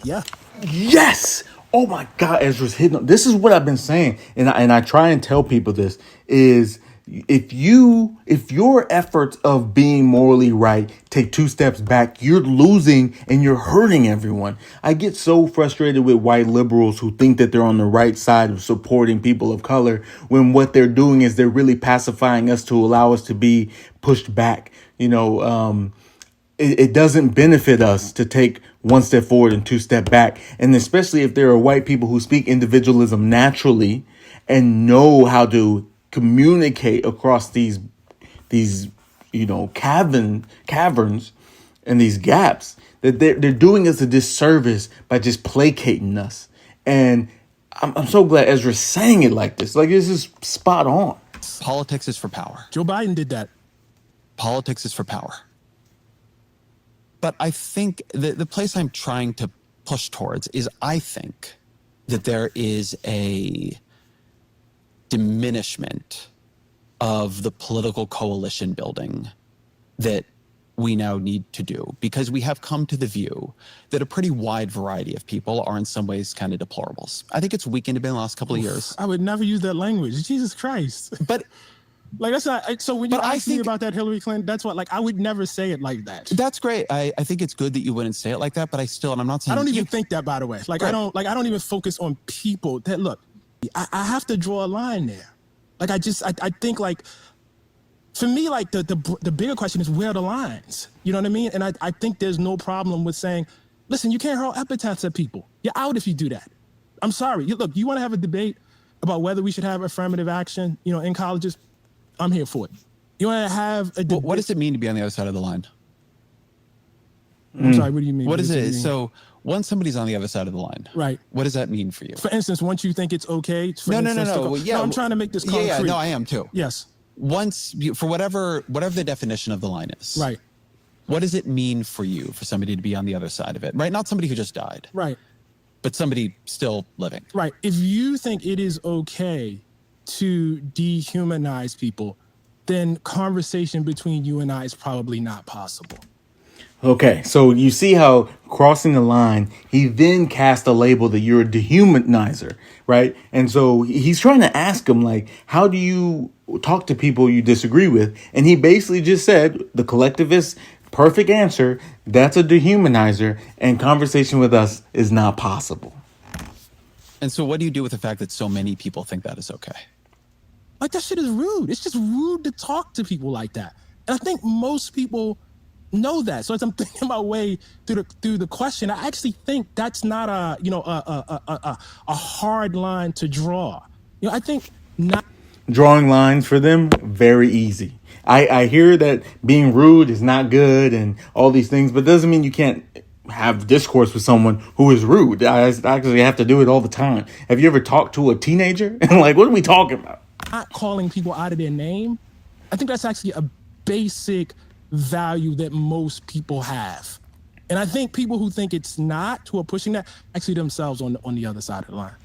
Yeah. Yes. Oh my God, Ezra's hitting. This is what I've been saying, and I try and tell people this is, if your efforts of being morally right take 2 steps back, you're losing and you're hurting everyone. I get so frustrated with white liberals who think that they're on the right side of supporting people of color, when what they're doing is they're really pacifying us to allow us to be pushed back. It doesn't benefit us to take 1 step forward and 2 step back. And especially if there are white people who speak individualism naturally and know how to communicate across these caverns and these gaps, that they're doing us a disservice by just placating us. And I'm so glad Ezra's saying it like this. Like, this is spot on. Politics is for power. Joe Biden did that. Politics is for power. But I think the place I'm trying to push towards is, I think that there is a diminishment of the political coalition building that we now need to do, because we have come to the view that a pretty wide variety of people are in some ways kind of deplorables. I think it's weakened a bit in the last couple of years. I would never use that language. Jesus Christ. But like, that's not, so when you ask me about that Hillary Clinton, that's what, like, I would never say it like that. That's great. I think it's good that you wouldn't say it like that, but and I'm not saying— I don't even think that, by the way. Like, right. I don't even focus on people that, look, I have to draw a line there. Like, I think, like, for me, like, the bigger question is, where are the lines? You know what I mean? And I think there's no problem with saying, listen, you can't hurl epithets at people. You're out if you do that. I'm sorry. Look, you want to have a debate about whether we should have affirmative action, in colleges? I'm here for it. You want to have a debate? What does it mean to be on the other side of the line? I'm sorry, what do you mean? What is it? So once somebody's on the other side of the line, right? What does that mean for you? For instance, once you think it's okay. No. Yeah, I'm trying to make this concrete. Yeah, no, I am too. Yes. for whatever the definition of the line is, Right. What does it mean for you, for somebody to be on the other side of it, right? Not somebody who just died, Right. but somebody still living. Right. If you think it is okay to dehumanize people, then conversation between you and I is probably not possible. Okay, so you see how crossing the line, he then cast a label that you're a dehumanizer, right? And so he's trying to ask him, like, how do you talk to people you disagree with? And he basically just said, the collectivist, perfect answer, that's a dehumanizer, and conversation with us is not possible. And so what do you do with the fact that so many people think that is okay? Like, that shit is rude. It's just rude to talk to people like that. And I think most people know that. So as I'm thinking my way through the question, I actually think that's not a hard line to draw. I think not Drawing lines for them, very easy. I hear that being rude is not good and all these things, but doesn't mean you can't have discourse with someone who is rude. I actually have to do it all the time. Have you ever talked to a teenager and like, what are we talking about? not calling people out of their name. I think that's actually a basic value that most people have. And I think people who think it's not, who are pushing that, actually themselves on the other side of the line.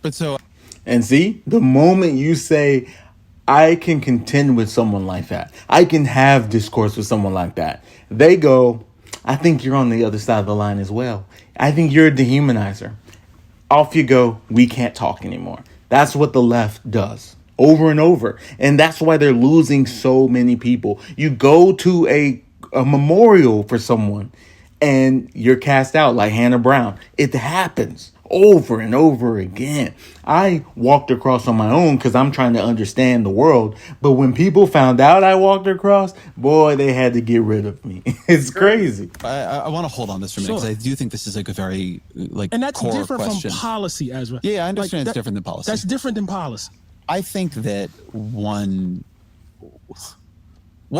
But so, And see, the moment you say, I can contend with someone like that, I can have discourse with someone like that, they go, I think you're on the other side of the line as well. I think you're a dehumanizer. Off you go. We can't talk anymore. That's what the left does over and over. And that's why they're losing so many people. You go to a memorial for someone and you're cast out like Hannah Brown. It happens over and over again. I walked across on my own because I'm trying to understand the world. But when people found out I walked across, boy, they had to get rid of me. It's crazy. I want to hold on this for a minute because I do think this is like a very and that's core different question. From policy, Ezra. Yeah, I understand it's different than policy. That's different than policy. I think that one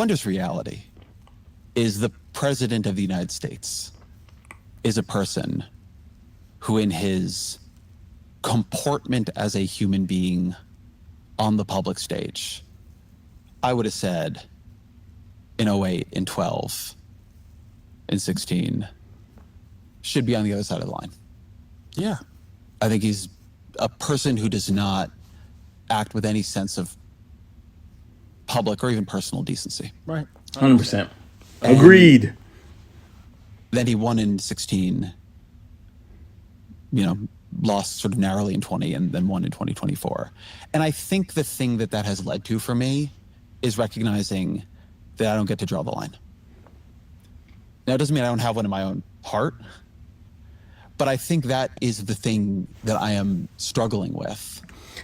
just reality is the President of the United States is a person who in his comportment as a human being on the public stage, I would have said in 08, in 12, in 16, should be on the other side of the line. Yeah. I think he's a person who does not act with any sense of public or even personal decency. Right. 100%. Agreed. Then he won in 16, lost sort of narrowly in 20 and then won in 2024. And I think the thing that has led to for me is recognizing that I don't get to draw the line. Now, it doesn't mean I don't have one in my own heart, but I think that is the thing that I am struggling with.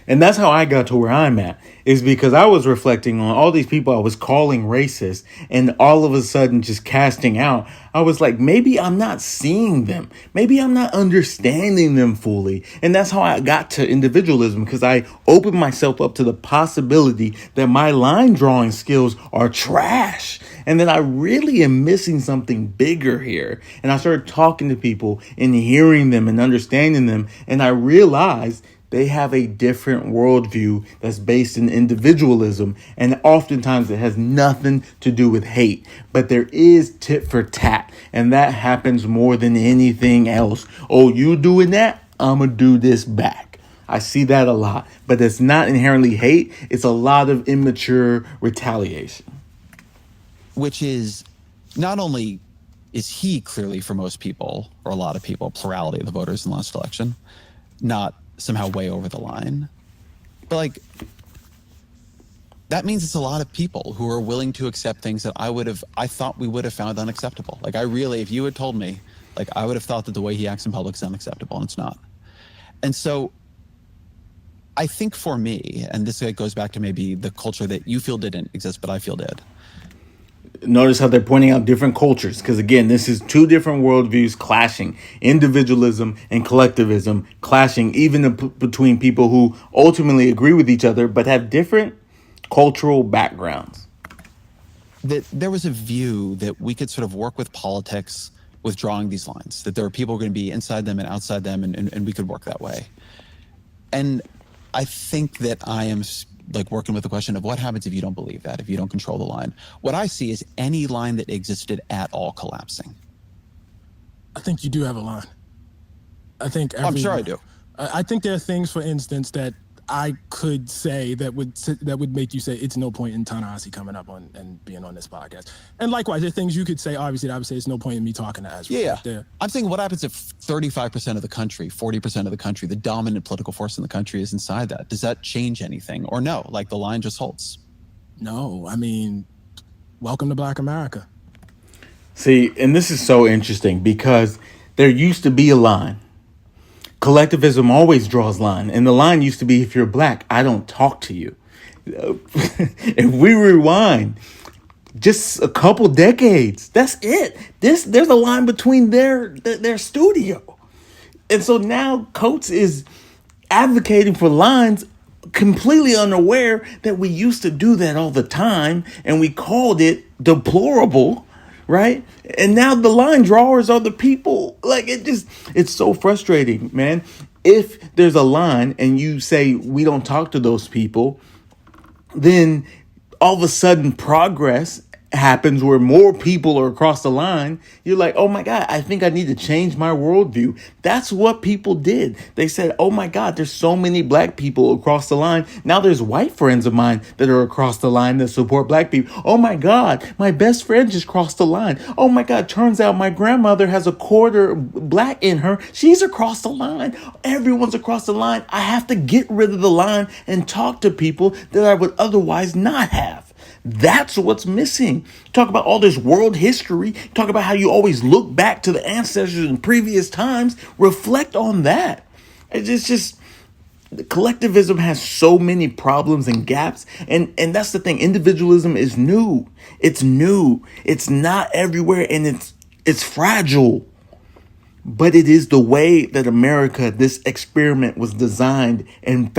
And that's how I got to where I'm at, is because I was reflecting on all these people I was calling racist and all of a sudden just casting out. I was like, maybe I'm not seeing them. Maybe I'm not understanding them fully. And that's how I got to individualism, because I opened myself up to the possibility that my line drawing skills are trash. And that I really am missing something bigger here. And I started talking to people and hearing them and understanding them. And I realized they have a different worldview that's based in individualism, and oftentimes it has nothing to do with hate. But there is tit for tat, and that happens more than anything else. Oh, you doing that? I'm gonna do this back. I see that a lot, but it's not inherently hate. It's a lot of immature retaliation. Which is, not only is he clearly for most people, or a lot of people, plurality of the voters in the last election, not somehow way over the line, but that means it's a lot of people who are willing to accept things that I thought we would have found unacceptable. If you had told me, I would have thought that the way he acts in public is unacceptable, and it's not. And so I think for me, and this goes back to maybe the culture that you feel didn't exist, but I feel did. Notice how they're pointing out different cultures, because again, this is two different worldviews clashing. Individualism and collectivism clashing, even between people who ultimately agree with each other but have different cultural backgrounds. That there was a view that we could sort of work with politics with drawing these lines, that there are people going to be inside them and outside them, and we could work that way. And I think that I am like working with the question of what happens if you don't believe that, if you don't control the line. What I see is any line that existed at all collapsing. I think you do have a line. I think I'm sure I do. I think there are things, for instance, that I could say that would make you say it's no point in Ta-Nehisi coming up on and being on this podcast. And likewise, there are things you could say, obviously, that I would say it's no point in me talking to Ezra. Yeah. I'm saying what happens if 35% of the country, 40% of the country, the dominant political force in the country is inside that? Does that change anything? Or no, like the line just holds? No, I mean, welcome to Black America. See, and this is so interesting because there used to be a line. Collectivism always draws line. And the line used to be, if you're black, I don't talk to you. If we rewind just a couple decades, that's it. There's a line between their studio. And so now Coates is advocating for lines completely unaware that we used to do that all the time. And we called it deplorable. Right. And now the line drawers are the people. Like it's so frustrating, man. If there's a line and you say we don't talk to those people, then all of a sudden progress happens where more people are across the line. You're like, oh my God, I think I need to change my worldview. That's what people did. They said, oh my God, there's so many black people across the line. Now there's white friends of mine that are across the line that support black people. Oh my God, my best friend just crossed the line. Oh my God, turns out my grandmother has a quarter black in her. She's across the line. Everyone's across the line. I have to get rid of the line and talk to people that I would otherwise not have. That's what's missing. Talk about all this world history. Talk about how you always look back to the ancestors in previous times. Reflect on that. It's just collectivism has so many problems and gaps. And that's the thing. Individualism is new. It's new. It's not everywhere, and it's fragile. But it is the way that America, this experiment, was designed and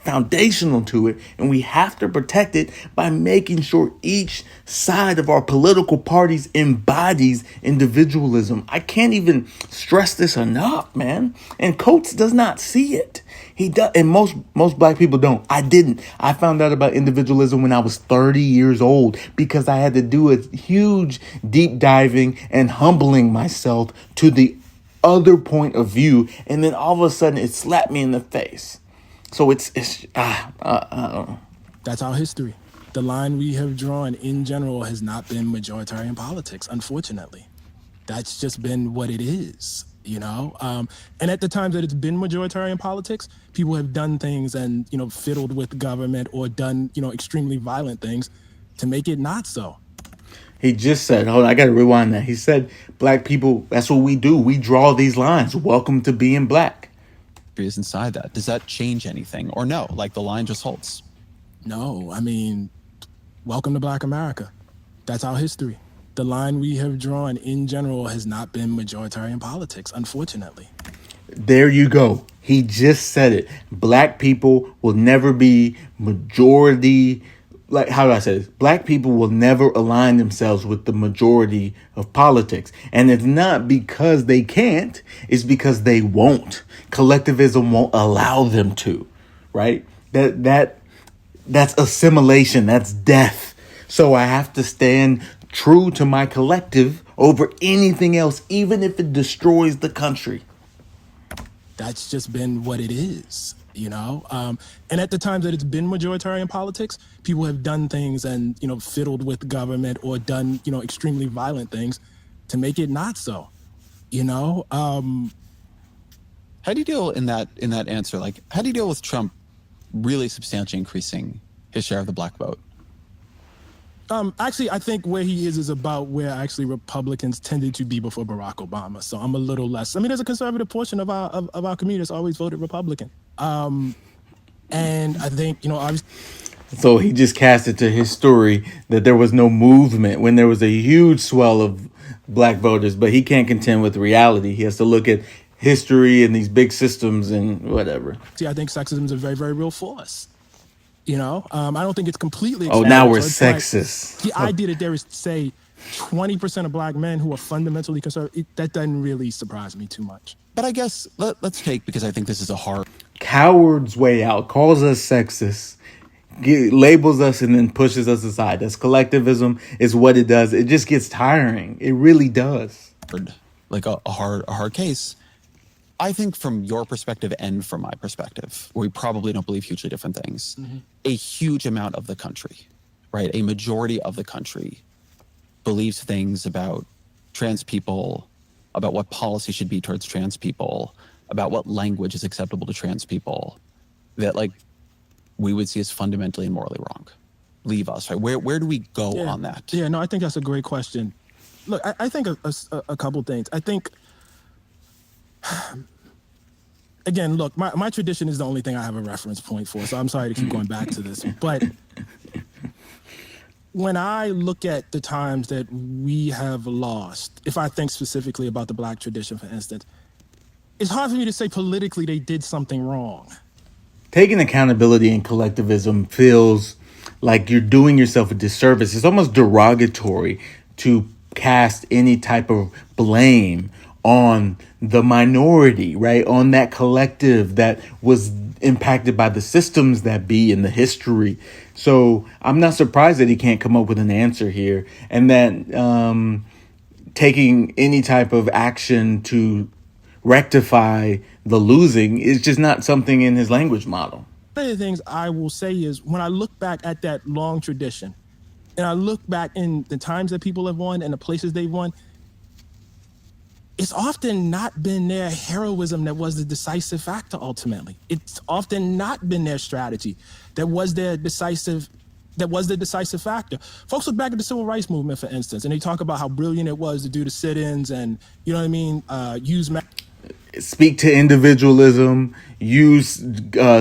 foundational to it, and we have to protect it by making sure each side of our political parties embodies individualism. I can't even stress this enough, man. And Coates does not see it. He does, and most black people don't. I didn't. I found out about individualism when I was 30 years old because I had to do a huge deep diving and humbling myself to the other point of view, and then all of a sudden it slapped me in the face. So it's That's our history. The line we have drawn in general has not been majoritarian politics, unfortunately. That's just been what it is, you know? And at the times that it's been majoritarian politics, people have done things and, fiddled with government or done, extremely violent things to make it not so. He just said, hold on, I got to rewind that. He said, black people, that's what we do. We draw these lines. Welcome to being black. Is inside that. Does that change anything? Or no, like the line just holds? No, I mean, welcome to Black America. That's our history. The line we have drawn in general has not been majoritarian politics, unfortunately. There you go. He just said it. Black people will never be majority. Like, how do I say this? Black people will never align themselves with the majority of politics. And it's not because they can't. It's because they won't. Collectivism won't allow them to, right? That's assimilation. That's death. So I have to stand true to my collective over anything else, even if it destroys the country. That's just been what it is. And at the times that it's been majoritarian politics, people have done things and, fiddled with government or done, extremely violent things to make it not so, How do you deal in that answer? Like, how do you deal with Trump really substantially increasing his share of the black vote? Actually, I think where he is about where actually Republicans tended to be before Barack Obama. So I'm a little less. I mean, there's a conservative portion of our community that's always voted Republican. And I think, obviously. So he just cast it to his story that there was no movement when there was a huge swell of black voters, but he can't contend with reality. He has to look at history and these big systems and whatever. See, I think sexism is a very, very real force. I don't think it's completely. Oh, now we're sexist. The idea that there is, say, 20% of black men who are fundamentally conservative, that doesn't really surprise me too much. But I guess let's take, because I think this is a hard. Coward's way out calls us sexist. labels us and then pushes us aside. That's collectivism is what it does. It just gets tiring. It really does. Like a hard case. I think from your perspective and from my perspective, we probably don't believe hugely different things. A huge amount of the country, right? A majority of the country believes things about trans people, about what policy should be towards trans people, about what language is acceptable to trans people, that like we would see as fundamentally and morally wrong. Leave us, right? Where do we go on that? Yeah, no, I think that's a great question. Look, I think a couple things. I think, again, look, my tradition is the only thing I have a reference point for, so I'm sorry to keep going back to this. But when I look at the times that we have lost, if I think specifically about the Black tradition, for instance, it's hard for me to say politically they did something wrong. Taking accountability in collectivism feels like you're doing yourself a disservice. It's almost derogatory to cast any type of blame on the minority, right? On that collective that was impacted by the systems that be in the history. So I'm not surprised that he can't come up with an answer here, and that taking any type of action to rectify the losing is just not something in his language model. One of the things I will say is when I look back at that long tradition and I look back in the times that people have won and the places they've won, it's often not been their heroism that was the decisive factor ultimately. It's often not been their strategy that was the decisive factor. Folks look back at the civil rights movement, for instance, and they talk about how brilliant it was to do the sit-ins and, you know what I mean, speak to individualism, use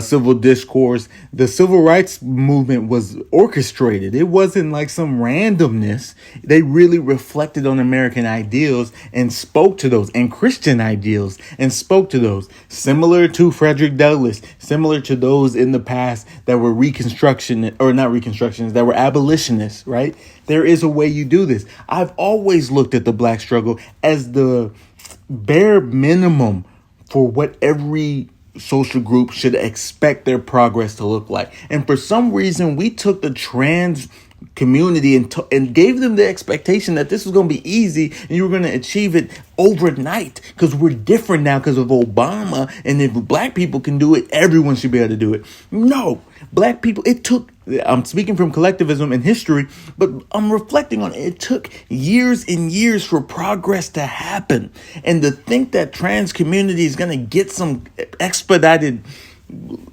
civil discourse. The civil rights movement was orchestrated. It wasn't like some randomness. They really reflected on American ideals and spoke to those, and Christian ideals and spoke to those. Similar to Frederick Douglass, similar to those in the past that were that were abolitionists, right? There is a way you do this. I've always looked at the Black struggle as the bare minimum for what every social group should expect their progress to look like. And for some reason, we took the trans community and gave them the expectation that this was going to be easy and you were going to achieve it overnight because we're different now because of Obama. And if Black people can do it, everyone should be able to do it. No, Black people, I'm speaking from collectivism and history, but I'm reflecting on it. It took years and years for progress to happen. And to think that trans community is going to get some expedited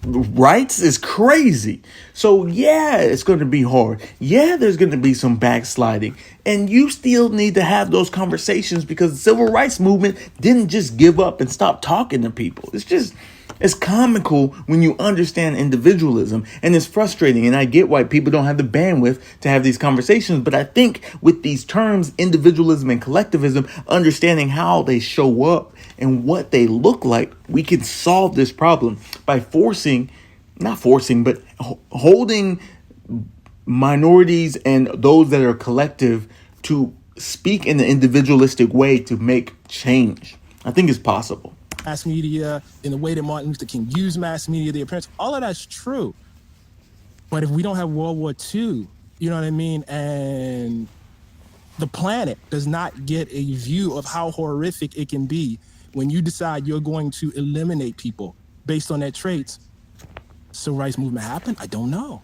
rights is crazy. So yeah, it's going to be hard. Yeah, there's going to be some backsliding. And you still need to have those conversations because the civil rights movement didn't just give up and stop talking to people. It's comical when you understand individualism, and it's frustrating. And I get why people don't have the bandwidth to have these conversations. But I think with these terms, individualism and collectivism, understanding how they show up and what they look like, we can solve this problem by holding minorities and those that are collective to speak in an individualistic way to make change. I think it's possible. Mass media, in the way that Martin Luther King used mass media, the appearance, all of that's true. But if we don't have World War II, you know what I mean, and the planet does not get a view of how horrific it can be when you decide you're going to eliminate people based on their traits, civil rights movement happened? I don't know.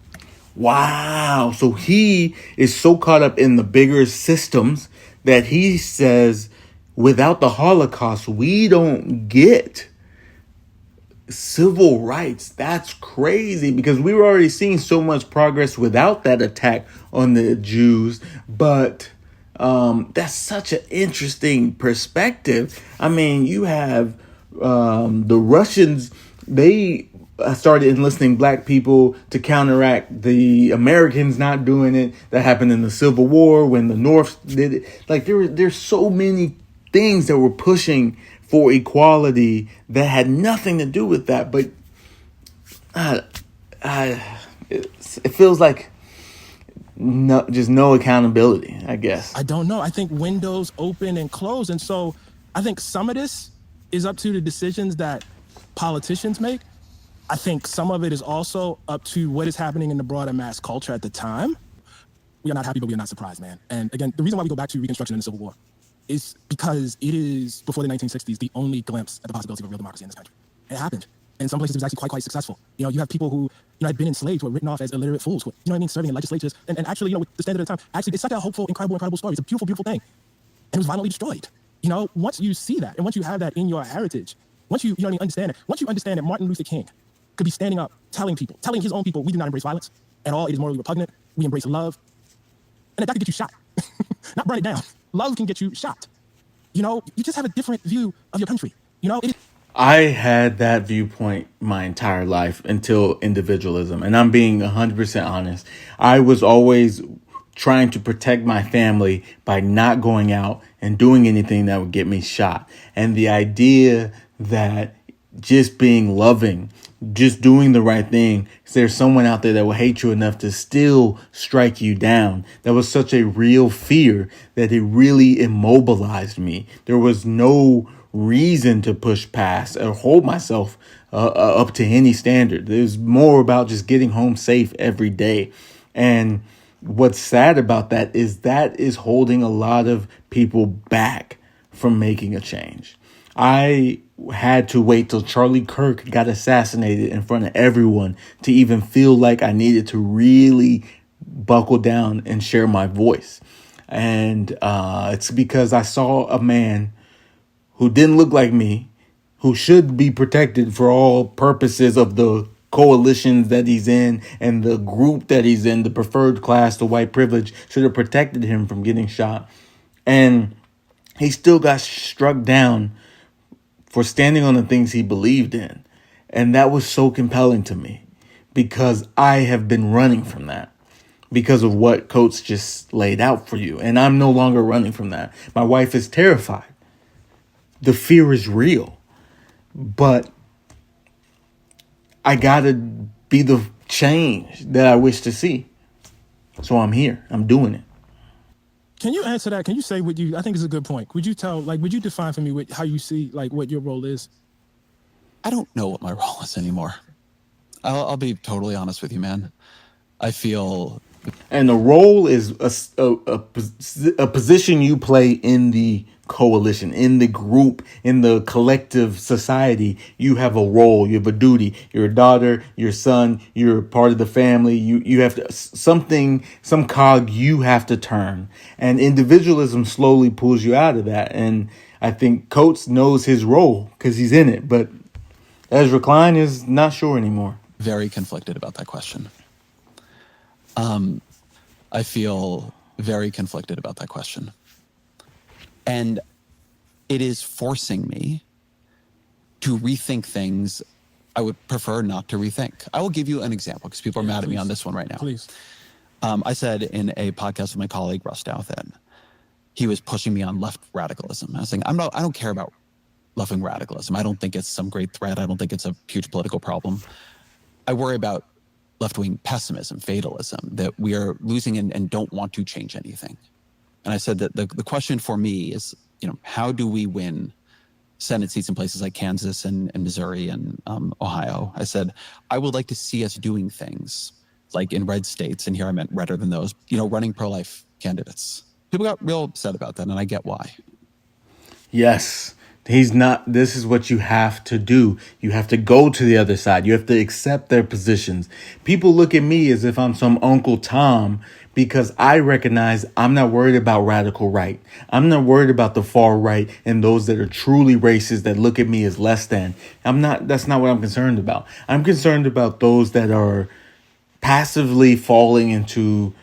Wow. So he is so caught up in the bigger systems that he says, without the Holocaust, we don't get civil rights. That's crazy because we were already seeing so much progress without that attack on the Jews. But that's such an interesting perspective. I mean, you have the Russians, they started enlisting Black people to counteract the Americans not doing it. That happened in the Civil War when the North did it. Like there's so many things that were pushing for equality that had nothing to do with that. But it feels like no accountability, I guess. I don't know. I think windows open and close. And so I think some of this is up to the decisions that politicians make. I think some of it is also up to what is happening in the broader mass culture at the time. We are not happy, but we are not surprised, man. And again, the reason why we go back to Reconstruction and the Civil War is because it is, before the 1960s, the only glimpse at the possibility of a real democracy in this country. It happened. In some places, it was actually quite successful. You know, you have people who, had been enslaved, who were written off as illiterate fools, who, serving in legislatures. And actually, with the standard of the time, actually, it's such a hopeful, incredible story. It's a beautiful thing. And it was violently destroyed. Once you see that, and once you have that in your heritage, once you understand it, once you understand that Martin Luther King could be standing up, telling his own people, we do not embrace violence at all. It is morally repugnant. We embrace love. And that could get you shot. Not burn it down. Love can get you shot. You just have a different view of your country. I had that viewpoint my entire life until individualism. And I'm being 100% honest. I was always trying to protect my family by not going out and doing anything that would get me shot. And the idea that just being loving, just doing the right thing, there's someone out there that will hate you enough to still strike you down. That was such a real fear that it really immobilized me. There was no reason to push past or hold myself up to any standard. It was more about just getting home safe every day. And what's sad about that is holding a lot of people back from making a change. I had to wait till Charlie Kirk got assassinated in front of everyone to even feel like I needed to really buckle down and share my voice. And it's because I saw a man who didn't look like me, who should be protected for all purposes of the coalitions that he's in and the group that he's in, the preferred class, the white privilege, should have protected him from getting shot. And he still got struck down for standing on the things he believed in. And that was so compelling to me because I have been running from that because of what Coates just laid out for you. And I'm no longer running from that. My wife is terrified. The fear is real, but I gotta be the change that I wish to see. So I'm here. I'm doing it. Can you answer that? Can you say what I think is a good point. Would you define for me how you see, what your role is? I don't know what my role is anymore. I'll be totally honest with you, man. I feel... And the role is a position you play in the coalition, in the group, in the collective society. You have a role, you have a duty. You're a daughter, your son, you're part of the family. You have to, some cog you have to turn. And individualism slowly pulls you out of that. And I think Coates knows his role because he's in it. But Ezra Klein is not sure anymore. Very conflicted about that question. I feel very conflicted about that question. And it is forcing me to rethink things I would prefer not to rethink. I will give you an example because people are mad at me on this one right now. Please. I said in a podcast with my colleague, Russ Dow, that he was pushing me on left radicalism. I was saying, I don't care about left-wing radicalism. I don't think it's some great threat. I don't think it's a huge political problem. I worry about left-wing pessimism, fatalism, that we are losing and don't want to change anything. And I said that the question for me is, how do we win Senate seats in places like Kansas and Missouri and Ohio? I said, I would like to see us doing things like in red states, and here I meant redder than those, running pro-life candidates. People got real upset about that, and I get why. Yes. This is what you have to do. You have to go to the other side. You have to accept their positions. People look at me as if I'm some Uncle Tom because I recognize I'm not worried about radical right. I'm not worried about the far right and those that are truly racist that look at me as less than. That's not what I'm concerned about. I'm concerned about those that are passively falling into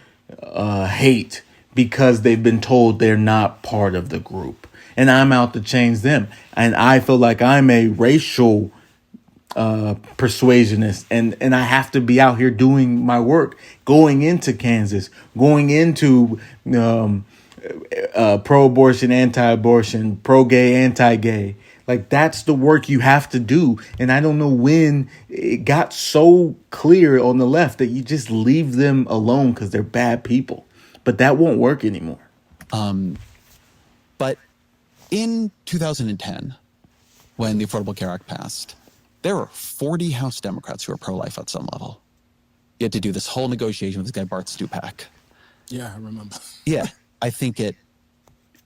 hate because they've been told they're not part of the group. And I'm out to change them. And I feel like I'm a racial persuasionist. And I have to be out here doing my work, going into Kansas, going into pro-abortion, anti-abortion, pro-gay, anti-gay. Like, that's the work you have to do. And I don't know when it got so clear on the left that you just leave them alone because they're bad people. But that won't work anymore. But in 2010, when the Affordable Care Act passed, There are 40 House Democrats who are pro-life at some level. You had to do this whole negotiation with this guy, Bart Stupak. Yeah, I remember. Yeah, I think it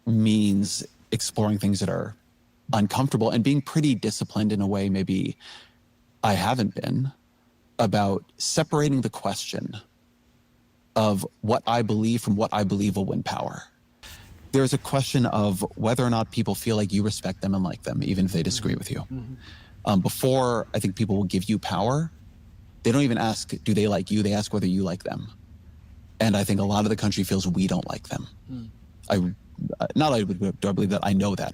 means exploring things that are uncomfortable and being pretty disciplined in a way maybe I haven't been, about separating the question of what I believe from what I believe will win power. There's a question of whether or not people feel like you respect them and like them, even if they disagree with you. Before I think people will give you power, they don't even ask, do they like you? They ask whether you like them. And I think a lot of the country feels we don't like them. Not only do I believe that, I know that.